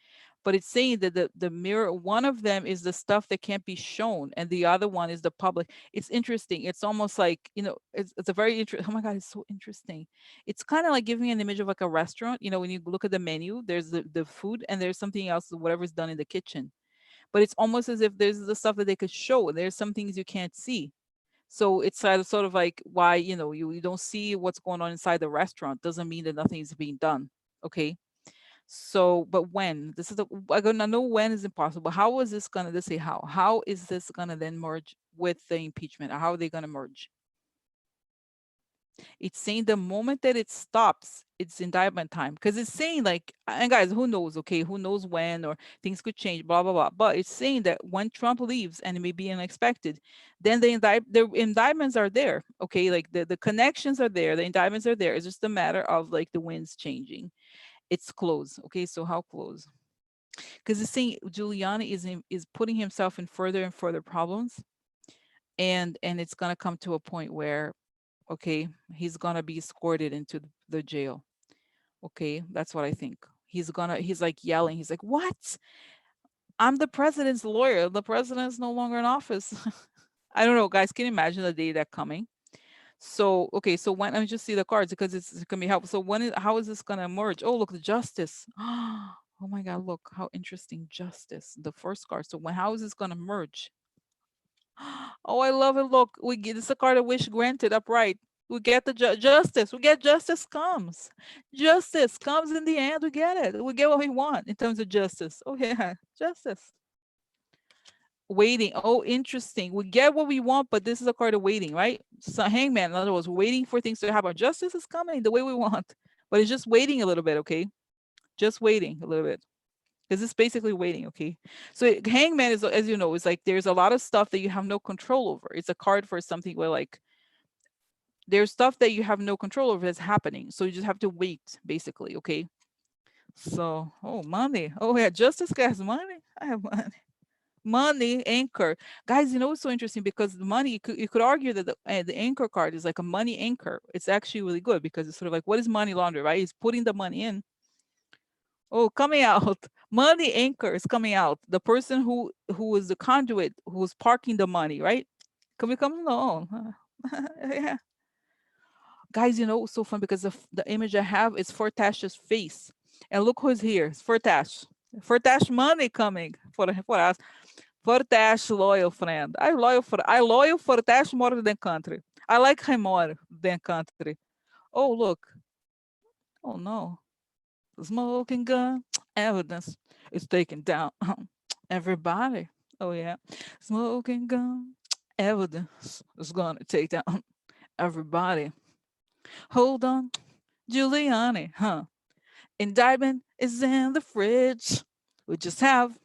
But it's saying that the mirror, one of them is the stuff that can't be shown, and the other one is the public. It's interesting. It's almost like, it's a very interesting. Oh my God, it's so interesting. It's kind of like giving an image of like a restaurant. When you look at the menu, there's the food, and there's something else, whatever's done in the kitchen. But it's almost as if there's the stuff that they could show, and there's some things you can't see. So it's sort of like why, you don't see what's going on inside the restaurant doesn't mean that nothing is being done. Okay. So, but when this is I gonna know when is impossible. How is this gonna? Let's say how. How is this gonna then merge with the impeachment? How are they gonna merge? It's saying the moment that it stops, it's indictment time. Because it's saying like, and guys, who knows? Okay, who knows when, or things could change, blah blah blah. But it's saying that when Trump leaves, and it may be unexpected, then the indictments are there. Okay, like the connections are there, the indictments are there. It's just a matter of like the winds changing. It's close. Okay, so how close? Because it's saying Giuliani is putting himself in further and further problems, and it's gonna come to a point where, okay, he's gonna be escorted into the jail. Okay, that's what I think. He's like yelling. He's like, "What? I'm the president's lawyer. The president's no longer in office." I don't know, guys. Can you imagine the day that coming? So, okay, so when I just see the cards because it's gonna be helpful. So how is this gonna emerge? Oh, look, the justice. Oh my God, look how interesting, justice. The first card. So how is this gonna merge? Oh, I love it. Look, we get this a card of wish granted upright. We get the justice. We get justice comes. Justice comes in the end. We get it. We get what we want in terms of justice. Oh yeah, justice. Waiting. Oh, interesting. We get what we want, but this is a card of waiting, right? So hangman, in other words, waiting for things to happen. Justice is coming the way we want, but it's just waiting a little bit, okay? Just waiting a little bit. Because it's basically waiting, okay? So hangman is, as you know, it's like there's a lot of stuff that you have no control over. It's a card for something where like there's stuff that you have no control over that's happening. So you just have to wait, basically, okay? So, oh, money. Oh yeah, justice has money. I have money. Money anchor, guys. It's so interesting because the money, you could argue that the anchor card is like a money anchor. It's actually really good because it's sort of like, what is money laundry, right? It's putting the money in. Oh, coming out. Money anchor is coming out. The person who is the conduit, who's parking the money, right? Can we come along? Yeah, guys. It's so fun because the image I have is Fortash's face, and look who's here. It's Fortash. Fortash money coming for us. Fortash, loyal friend. I loyal Fortash more than country. I like him more than country. Oh, look. Oh, no. Smoking gun. Evidence is taken down. Everybody. Oh, yeah. Smoking gun. Evidence is going to take down everybody. Hold on. Giuliani, huh? Indictment is in the fridge. We just have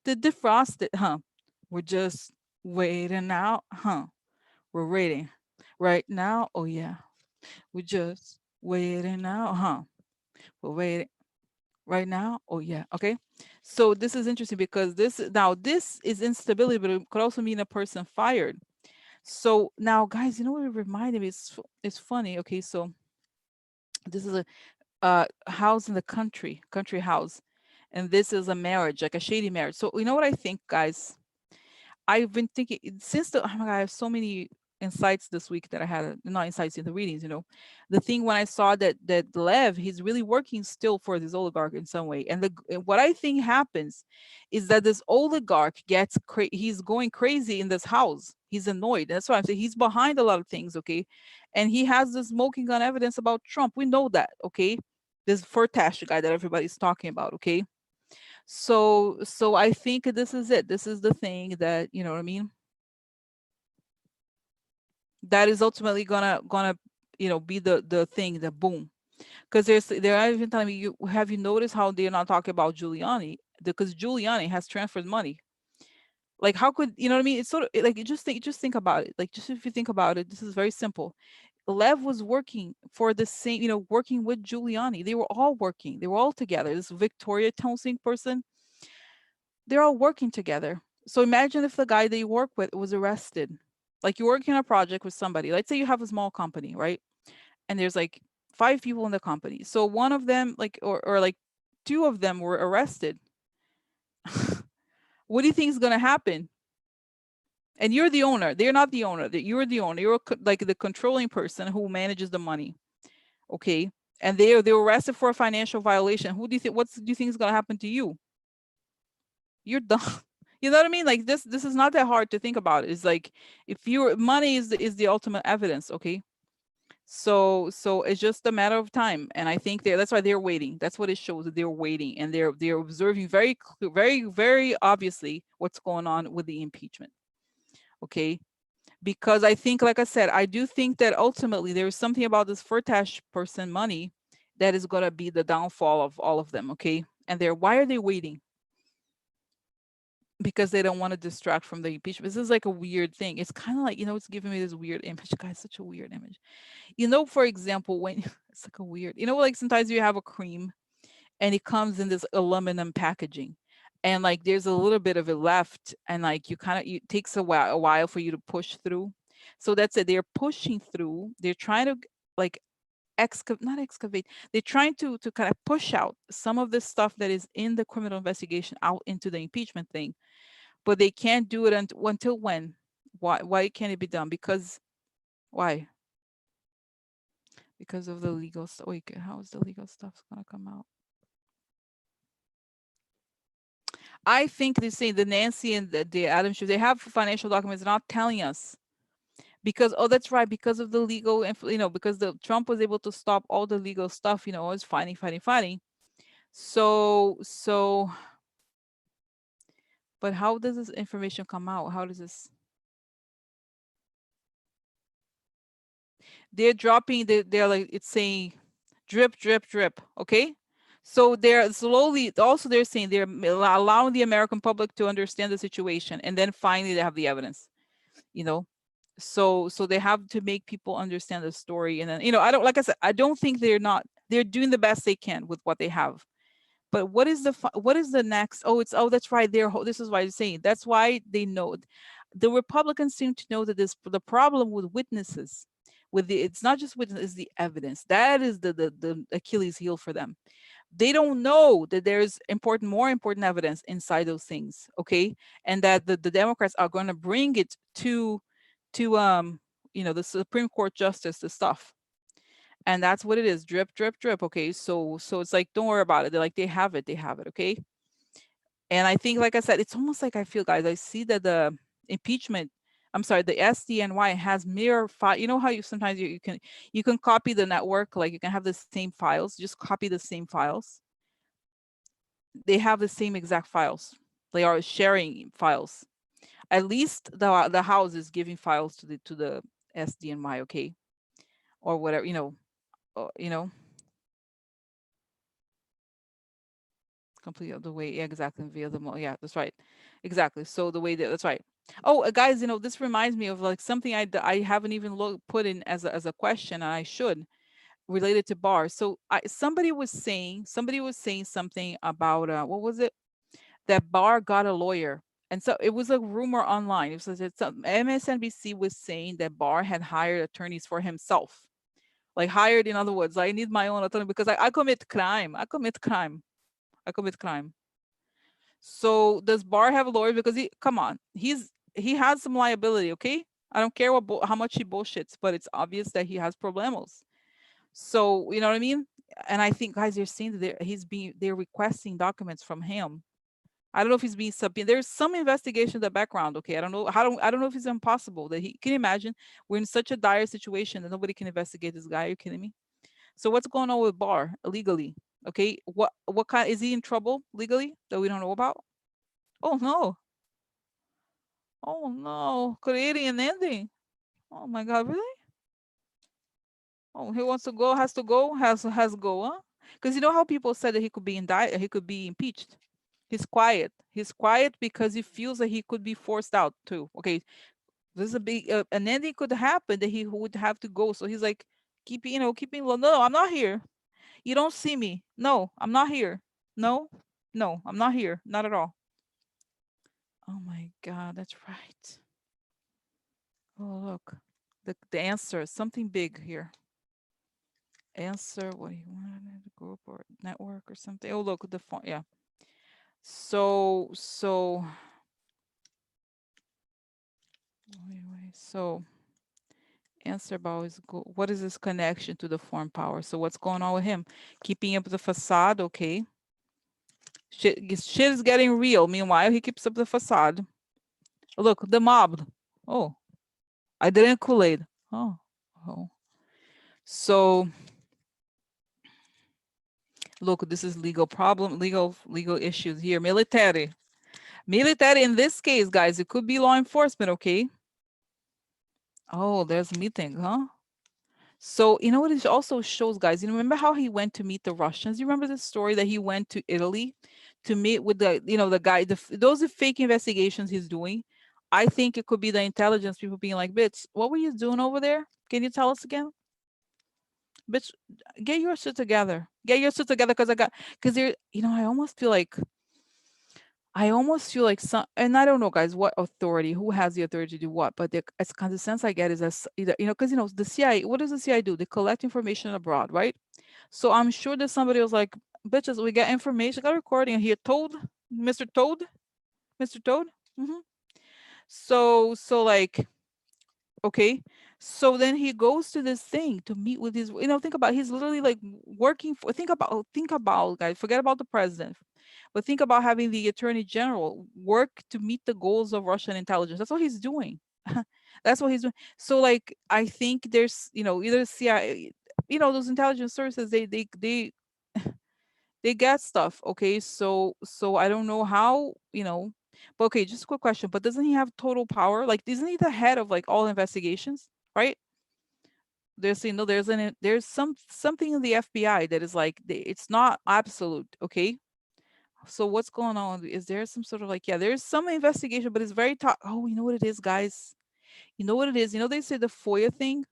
to defrost it, huh? We're just waiting out, huh? We're waiting right now. Oh yeah, we're just waiting out, huh? We're waiting right now. Oh yeah, okay. So this is interesting because this is instability, but it could also mean a person fired. So now, guys, you know what it reminded me? It's funny. Okay, so this is a house in the country house, and this is a marriage, like a shady marriage. So you know what I think, guys? I've been thinking since the oh my god, I have so many insights this week that I had not insights in the readings, The thing when I saw that Lev, he's really working still for this oligarch in some way. And what I think happens is that this oligarch he's going crazy in this house. He's annoyed. That's why I'm saying he's behind a lot of things, okay? And he has this smoking gun evidence about Trump. We know that, okay? This Furtash guy that everybody's talking about, okay? So I think this is it. This is the thing that, you know what I mean? That is ultimately gonna, be the thing, the boom. Because they're even telling me, you have you noticed how they're not talking about Giuliani? Because Giuliani has transferred money. Like how could you know what I mean? It's sort of like you just think about it. Like just if you think about it, this is very simple. Lev was working for the same, working with Giuliani. They were all working. They were all together. This Victoria Townsend person, they're all working together. So imagine if the guy that you work with was arrested. Like you're working on a project with somebody. Let's say you have a small company, right? And there's like 5 people in the company. So one of them, like, or like two of them were arrested. What do you think is going to happen? And you're the owner. They're not the owner. You're the owner. You're like the controlling person who manages the money. Okay. And they were arrested for a financial violation. Who do you think? What do you think is going to happen to you? You're done. You know what I mean? Like this is not that hard to think about. It's like if your money is the ultimate evidence, okay? So it's just a matter of time, and I think that's why they're waiting. That's what it shows, that they're waiting, and they're observing very very obviously what's going on with the impeachment. Okay, because I think, like I said, I do think that ultimately there is something about this Firtash person money that is going to be the downfall of all of them. Okay, and they're why are they waiting? Because they don't want to distract from the impeachment. This is like a weird thing. It's kind of like, it's giving me this weird image. Guys, such a weird image. For example, when it's like a weird, like sometimes you have a cream and it comes in this aluminum packaging, and like there's a little bit of it left, and like it takes a while for you to push through. So that's it. They're pushing through. They're trying to like not excavate. They're trying to kind of push out some of the stuff that is in the criminal investigation out into the impeachment thing, but they can't do it until when? Why can't it be done? Because why? Because of the legal stuff. Wait, how is the legal stuff gonna come out? I think they say the Nancy and the Adam Schiff, they have financial documents not telling us because that's right, because of the legal because the Trump was able to stop all the legal stuff, always fighting. So but how does this information come out? How does this they're dropping they're like it's saying drip drip drip, okay? So they're slowly also they're saying they're allowing the American public to understand the situation, and then finally they have the evidence, you know so they have to make people understand the story. And then I don't, like I said, I don't think they're doing the best they can with what they have. But what is the next? That's right, this is why I'm saying that's why they know. The Republicans seem to know that the problem with witnesses, it's not just witness, it's the evidence. That is the Achilles heel for them. They don't know that there's more important evidence inside those things, okay? And that the Democrats are going to bring it to the Supreme Court justice, the stuff. And that's what it is, drip drip drip, okay? So it's like, don't worry about it. They're like, they have it, okay? And I think, like I said, it's almost like I feel, guys, I see that the impeachment, I'm sorry, the SDNY has mirror file. You know how you sometimes you can copy the network, like you can have the same files, just copy the same files. They have the same exact files. They are sharing files. At least the House is giving files to the SDNY, okay, or whatever, uh, you know, complete the way, yeah, exactly, via yeah, that's right, exactly. So the way that's right. Oh, guys, this reminds me of like something I haven't even put in as a question, and I should, related to bars. So somebody was saying something about what was it, that Barr got a lawyer, And so it was a rumor online. It was MSNBC was saying that Barr had hired attorneys for himself. Like hired, in other words, I need my own attorney because I commit crime. I commit crime. I commit crime. So does Barr have a lawyer? Because come on, he has some liability. Okay, I don't care how much he bullshits, but it's obvious that he has problems. So you know what I mean. And I think guys, you're seeing that they're requesting documents from him. I don't know if he's being subpoenaed. There's some investigation in the background. Okay, I don't know if it's impossible that he can you imagine. We're in such a dire situation that nobody can investigate this guy. Are you kidding me? So what's going on with Barr legally? Okay, what kind is he in trouble legally that we don't know about? Oh no. Oh no. Creating an ending. Oh my God, really? Oh, he wants to go, has to go, has to go, huh? Because you know how people said that he could be indicted, he could be impeached. He's quiet. He's quiet because he feels that he could be forced out too. Okay, this is a big an ending could happen that he would have to go. So he's like, keeping low. No, I'm not here. You don't see me. No, I'm not here. No, no, I'm not here. Not at all. Oh my God, that's right. Oh, look. The answer, something big here. Answer, what do you want? Group or network or something? Oh, look, the phone. Yeah. So, so answer about what is his connection to the foreign power? So what's going on with him? Keeping up the facade, okay. Shit is getting real. Meanwhile, he keeps up the facade. Look, the mob. Oh, I didn't Kool-Aid. Oh, oh. So look, this is legal problem, legal issues here. Military in this case, guys, it could be law enforcement, okay? Oh, there's meeting, huh? So you know what it also shows, guys? You remember how he went to meet the Russians? You remember the story that he went to Italy to meet with the guy, those are fake investigations he's doing. I think it could be the intelligence people being like, bitch, what were you doing over there? Can you tell us again? Bitch, get your shit together. Get your shit together because you're, I almost feel like some, and I don't know, guys, what authority, who has the authority to do what, but it's kind of sense I get is as either, because the CIA, what does the CIA do? They collect information abroad, right? So I'm sure that somebody was like, bitches, we get information, got a recording here, Toad, Mr. Toad, Mr. Toad. hmm So like, okay. So then he goes to this thing to meet with his, think about, he's literally like working for, think about, guys, forget about the president, but think about having the attorney general work to meet the goals of Russian intelligence. That's what he's doing. That's what he's doing. So like, I think there's, either CIA, those intelligence services, they get stuff. Okay. So I don't know how, but okay, just a quick question. But doesn't he have total power? Like, isn't he the head of like all investigations? Right? There's there's something in the FBI that is like it's not absolute. Okay. So what's going on? Is there some sort of like, yeah, there's some investigation, but it's very top. Oh, you know what it is, guys? You know what it is? They say the FOIA thing.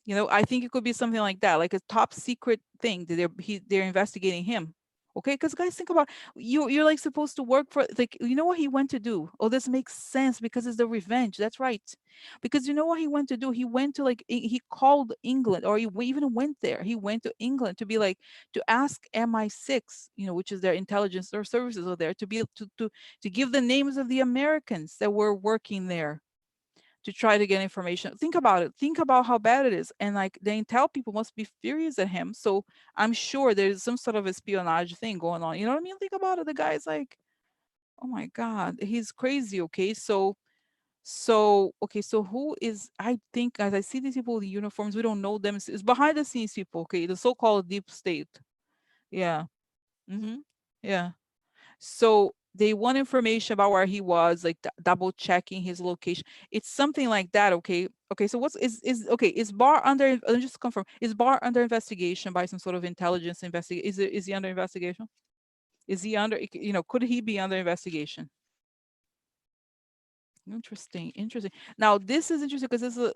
I think it could be something like that, like a top secret thing that they're investigating him. Okay, because guys, think about you're like supposed to work for, like, what he went to do. Oh, this makes sense because it's the revenge. That's right. Because you know what he went to do? He went to like he called England, or he even went there. He went to England to be like to ask MI6, which is their intelligence or services over there, to be to give the names of the Americans that were working there to try to get information. Think about it. Think about how bad it is. And like the intel people must be furious at him. So I'm sure there's some sort of espionage thing going on. You know what I mean? Think about it. The guy's like, oh my God, he's crazy. Okay. So who is, I think as I see these people in uniforms, we don't know them. It's behind the scenes people. Okay. The so-called deep state. Yeah. Mm-hmm. Yeah. So they want information about where he was, like double checking his location. It's something like that. Okay. Okay. So what's is okay? Is Barr under? Let me just confirm. Is Barr under investigation by some sort of intelligence investigation? Is he under investigation? Is he under? Could he be under investigation? Interesting. Interesting. Now this is interesting because this is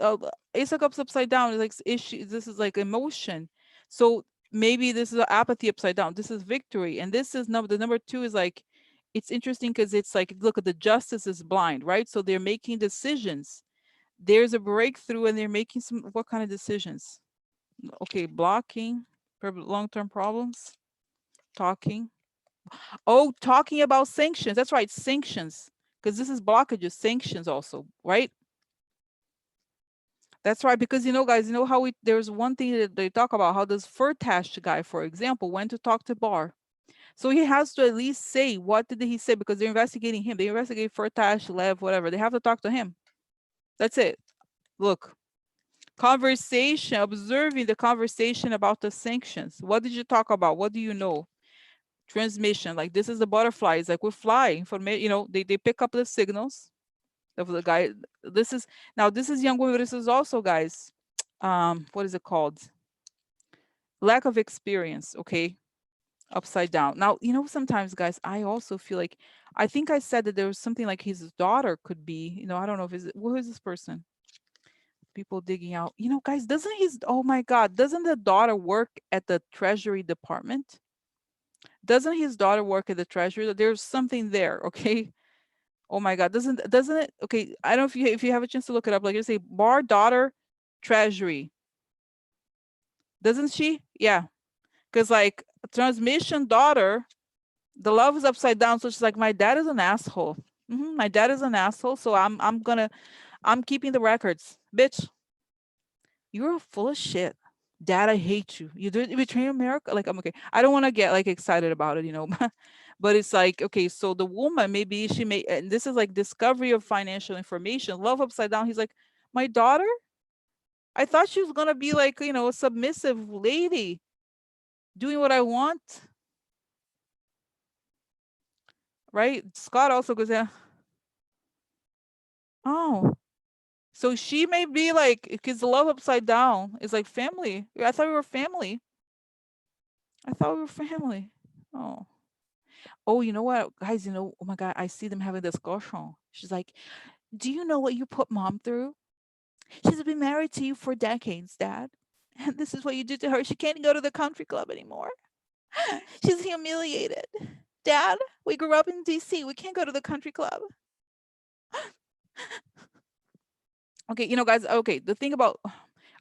Ace of Cups upside down. It's like issue. This is like emotion. So maybe this is apathy upside down. This is victory, and this is the number two is like it's interesting because it's like, look at the justice is blind, right? So they're making decisions. There's a breakthrough and they're making some, what kind of decisions? Okay, blocking long-term problems, talking. Oh, talking about sanctions. That's right, sanctions. Because this is blockages, sanctions also, right? That's right, because guys, how there's one thing that they talk about how this Furtash guy, for example, went to talk to Barr. So he has to at least say what did he say because they're investigating him. They investigate Furtash, Lev, whatever. They have to talk to him. That's it. Look, conversation, observing the conversation about the sanctions. What did you talk about? What do you know? Transmission, like this is the butterflies, like we fly from it, they pick up the signals of the guy. This is young women, but this is also, guys, what is it called? Lack of experience, okay? Upside down. Now, sometimes, guys, I also feel like, I think I said that there was something like his daughter could be, I don't know if who is this person? People digging out. Guys, oh my God, doesn't the daughter work at the Treasury Department? Doesn't his daughter work at the Treasury? There's something there, okay? Oh my God, doesn't it? Okay, I don't know if you have a chance to look it up. Like you say, Bar daughter, Treasury. Doesn't she? Yeah, because like transmission daughter, the love is upside down. So she's like, my dad is an asshole. My dad is an asshole. So I'm keeping the records, bitch. You're full of shit. Dad, I hate you. You betray America. Like, I'm okay. I don't want to get like excited about it. But it's like, okay, so the woman, maybe she may, and this is like discovery of financial information, love upside down. He's like, my daughter? I thought she was gonna be like, a submissive lady doing what I want. Right? Scott also goes, yeah. Oh. So she may be like, because love upside down is like family. I thought we were family. I thought we were family. Oh. Oh, you know what, guys? Oh my God, I see them having this discussion. She's like, do you know what you put mom through? She's been married to you for decades, Dad. And this is what you did to her. She can't go to the country club anymore. She's humiliated. Dad, we grew up in DC. We can't go to the country club. Okay, guys, okay, the thing about,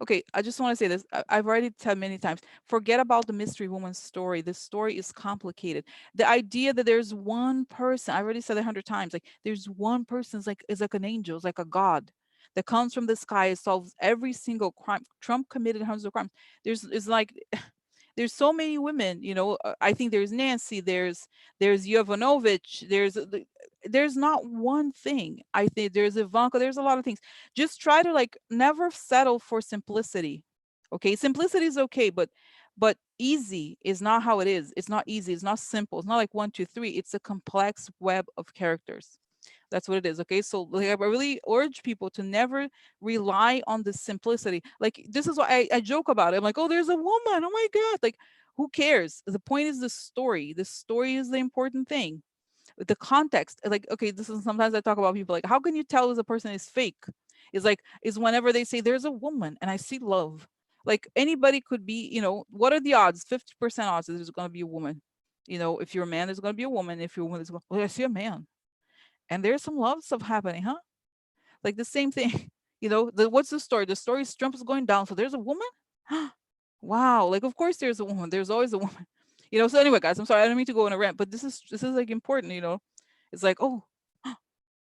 okay, I just want to say this. I've already said many times, forget about the mystery woman's story. The story is complicated. The idea that there's one person, I already said it 100 times, like there's one person is like an angel, is like a god that comes from the sky and solves every single crime. Trump committed hundreds of crimes. It's like there's so many women, I think there's Nancy, there's Yovanovitch, there's not one thing. I think there's Ivanka, there's a lot of things. Just try to like never settle for simplicity. Okay, simplicity is okay, but easy is not how it is. It's not easy, it's not simple, it's not like 1 2 3. It's a complex web of characters. That's what it is. Okay, so like, I really urge people to never rely on the simplicity. Like this is why I joke about it. I'm like, oh, there's a woman, oh my God, like who cares? The point is the story. The story is the important thing. The context, like, okay, this is sometimes I talk about people like, how can you tell if a person is fake? Is whenever they say there's a woman and I see love. Like anybody could be, what are the odds? 50% odds that there's going to be a woman. If you're a man, there's going to be a woman. If you're a woman, there's going to, oh, I see a man. And there's some love stuff happening, huh? Like the same thing. What's the story? The story is Trump is going down. So there's a woman? Wow. Like, of course there's a woman. There's always a woman. So anyway, guys, I'm sorry. I don't mean to go on a rant, but this is like important. It's like, oh, well,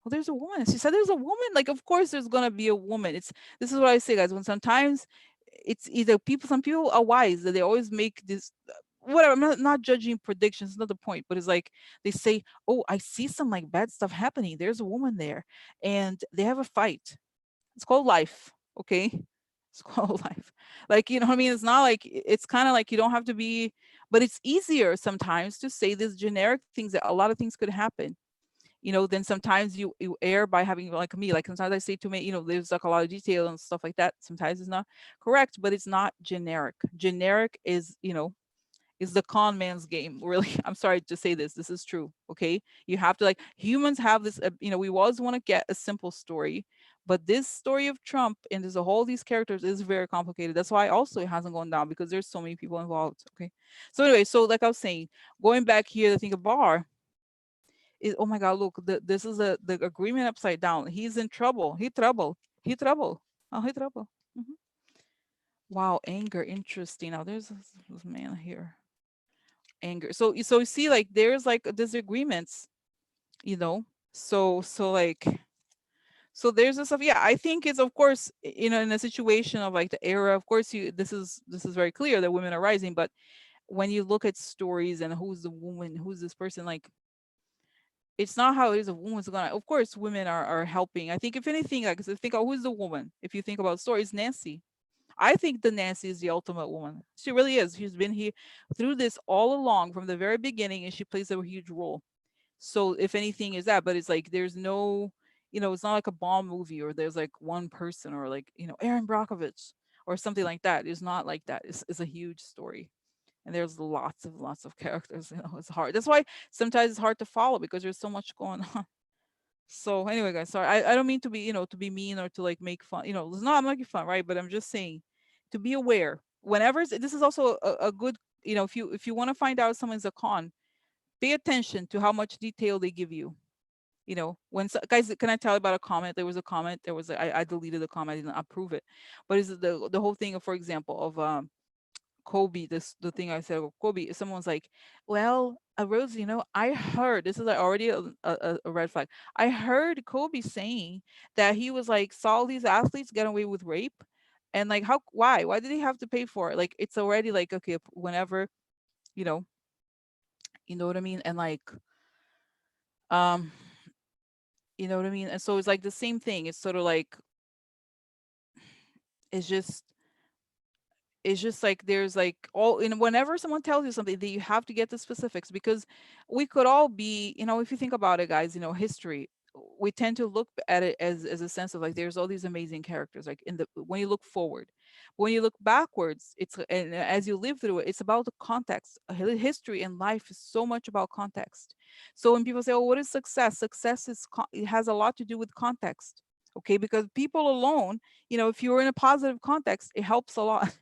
there's a woman. She said there's a woman. Like, of course there's gonna be a woman. This is what I say, guys. When sometimes it's either some people are wise that they always make this whatever. I'm not judging predictions, not the point, but it's like they say, oh, I see some like bad stuff happening. There's a woman there, and they have a fight. It's called life, okay? It's called life. Like, you know what I mean? It's not like, it's kind of like you don't have to be, but it's easier sometimes to say these generic things that a lot of things could happen. Then sometimes you err by having like me. Like sometimes I say too many, there's like a lot of detail and stuff like that. Sometimes it's not correct, but it's not generic. Generic is the con man's game, really. I'm sorry to say this is true. Okay, you have to, like, humans have this, we always want to get a simple story, but this story of Trump and there's a whole these characters is very complicated. That's why also it hasn't gone down, because there's so many people involved. Okay, so anyway, so like I was saying, going back here, I think a bar, Oh my God, look, this is the agreement upside down. He's in trouble. He trouble. He trouble. Oh, he trouble. Mhm. Wow, anger, interesting. Now there's this man here. Anger. So you see, like there's like disagreements, you know. So so there's this stuff. Yeah, I think it's of course, in a situation of like the era, of course you this is very clear that women are rising, but when you look at stories and who's the woman, who's this person, like it's not how it is a woman's gonna, of course women are helping. I think if anything, like so think of who's the woman, if you think about stories, Nancy. I think the Nancy is the ultimate woman. She really is. She's been here through this all along from the very beginning, and she plays a huge role. So if anything is that, but it's like there's no, it's not like a bomb movie or there's like one person or like, Aaron Brockovich or something like that. It's not like that. It's a huge story. And there's lots of characters. It's hard. That's why sometimes it's hard to follow because there's so much going on. So anyway, guys, sorry. I don't mean to be, to be mean or to like make fun. It's not I'm making fun, right? But I'm just saying to be aware. Whenever this is also a good, if you want to find out someone's a con, pay attention to how much detail they give you. Guys, can I tell you about a comment? There was a comment. I deleted the comment. I didn't approve it. But is the whole thing of, for example, of Kobe, the thing I said of Kobe, someone's like, well, Rose, I heard this is like already a red flag. I heard Kobe saying that he was like saw all these athletes get away with rape, and like why did he have to pay for it? Like it's already like okay, whenever you know you know what I mean, and like um you know what I mean, and so it's like the same thing. It's sort of like it's just it's just like there's like all in whenever someone tells you something that you have to get the specifics because we could all be, if you think about it, guys, history, we tend to look at it as a sense of like there's all these amazing characters like in the when you look forward. When you look backwards, it's and as you live through it, it's about the context. History and life is so much about context. So when people say, oh, what is success? Success it has a lot to do with context. Okay, because people alone, if you're in a positive context, it helps a lot.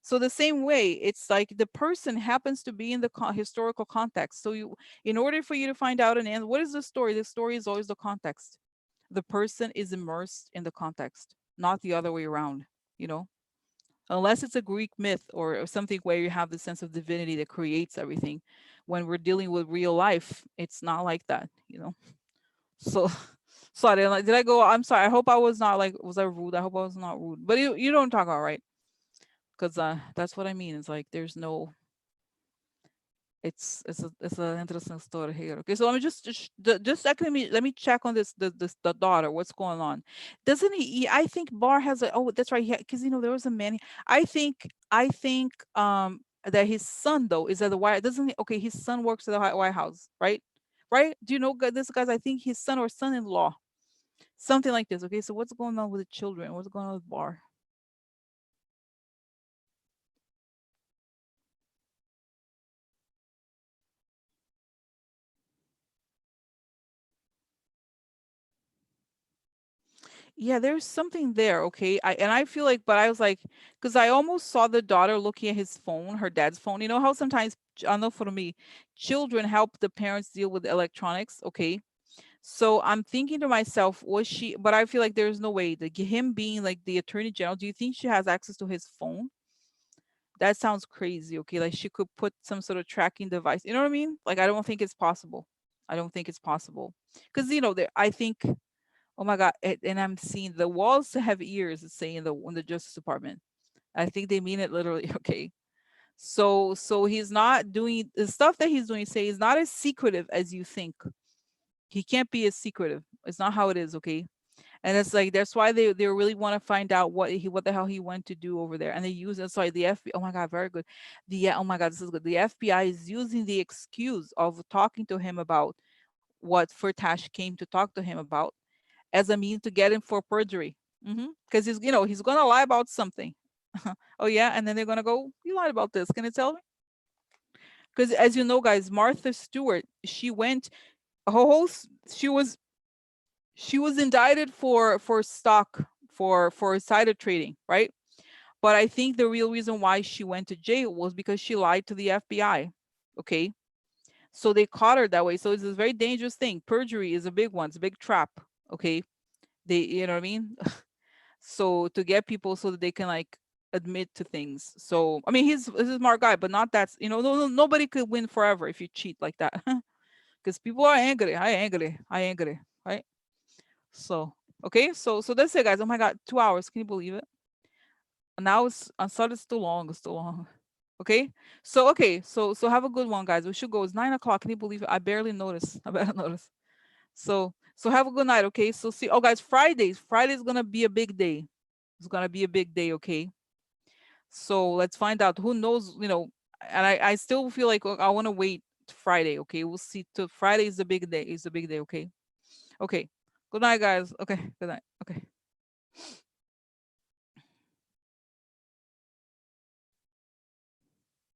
So the same way it's like the person happens to be in the historical context. So in order for you to find out an answer, what is the story is always the context. The person is immersed in the context, not the other way around, you know unless it's a Greek myth or something where you have the sense of divinity that creates everything. When we're dealing with real life, it's not like that. So sorry, like, did I go? I'm sorry, I hope I was not like, was I rude? I hope I was not rude, but you don't talk about, right? Because that's what I mean. It's like there's no. It's an interesting story here. Okay, so let me just let me check on the daughter. What's going on? Doesn't I think Bar has a. Oh, that's right. Because there was a man. I think that his son though is at the White. Doesn't he? Okay, his son works at the White House, right? Right? Do you know this, guys? I think his son or son-in-law, something like this. Okay, so what's going on with the children? What's going on with Bar? Yeah, there's something there, okay? I feel like, but I was like, because I almost saw the daughter looking at his phone, her dad's phone. You know how sometimes, I know for me, children help the parents deal with electronics, okay? So I'm thinking to myself, was she, but I feel like there's no way, him being like the attorney general, do you think she has access to his phone? That sounds crazy, okay? Like she could put some sort of tracking device. You know what I mean? Like I don't think it's possible. I don't think it's possible. Because, I think, oh my God! And I'm seeing the walls have ears. It's saying in the Justice Department. I think they mean it literally. Okay. So he's not doing the stuff that he's doing. Say he's not as secretive as you think. He can't be as secretive. It's not how it is. Okay. And it's like that's why they really want to find out what the hell he went to do over there. And they use it. Sorry, the FBI. Oh my God, very good. Oh my God, this is good. The FBI is using the excuse of talking to him about what Furtash came to talk to him about as a means to get him for perjury. Because he's gonna lie about something. Oh yeah, and then they're gonna go, you lied about this. Can you tell me? Because as you know, guys, Martha Stewart, she went a whole she was indicted for stock for insider trading, right? But I think the real reason why she went to jail was because she lied to the FBI. Okay. So they caught her that way. So it's a very dangerous thing. Perjury is a big one. It's a big trap. Okay. They, you know what I mean? So to get people so that they can like admit to things. So I mean, he's a smart guy, but not that, nobody could win forever if you cheat like that. Because people are angry. I angry. Right? So okay, so that's it, guys. Oh my god, 2 hours. Can you believe it? Now I thought it's too long. It's too long. Okay. So have a good one, guys. We should go. It's 9 o'clock. Can you believe it? I barely noticed. I barely noticed. So have a good night, okay? So see, oh guys, Friday's gonna be a big day. It's gonna be a big day, okay? So let's find out. Who knows, and I still feel like I want to wait to Friday, okay? We'll see. To Friday is a big day. It's a big day, okay? Okay. Good night, guys. Okay. Good night. Okay.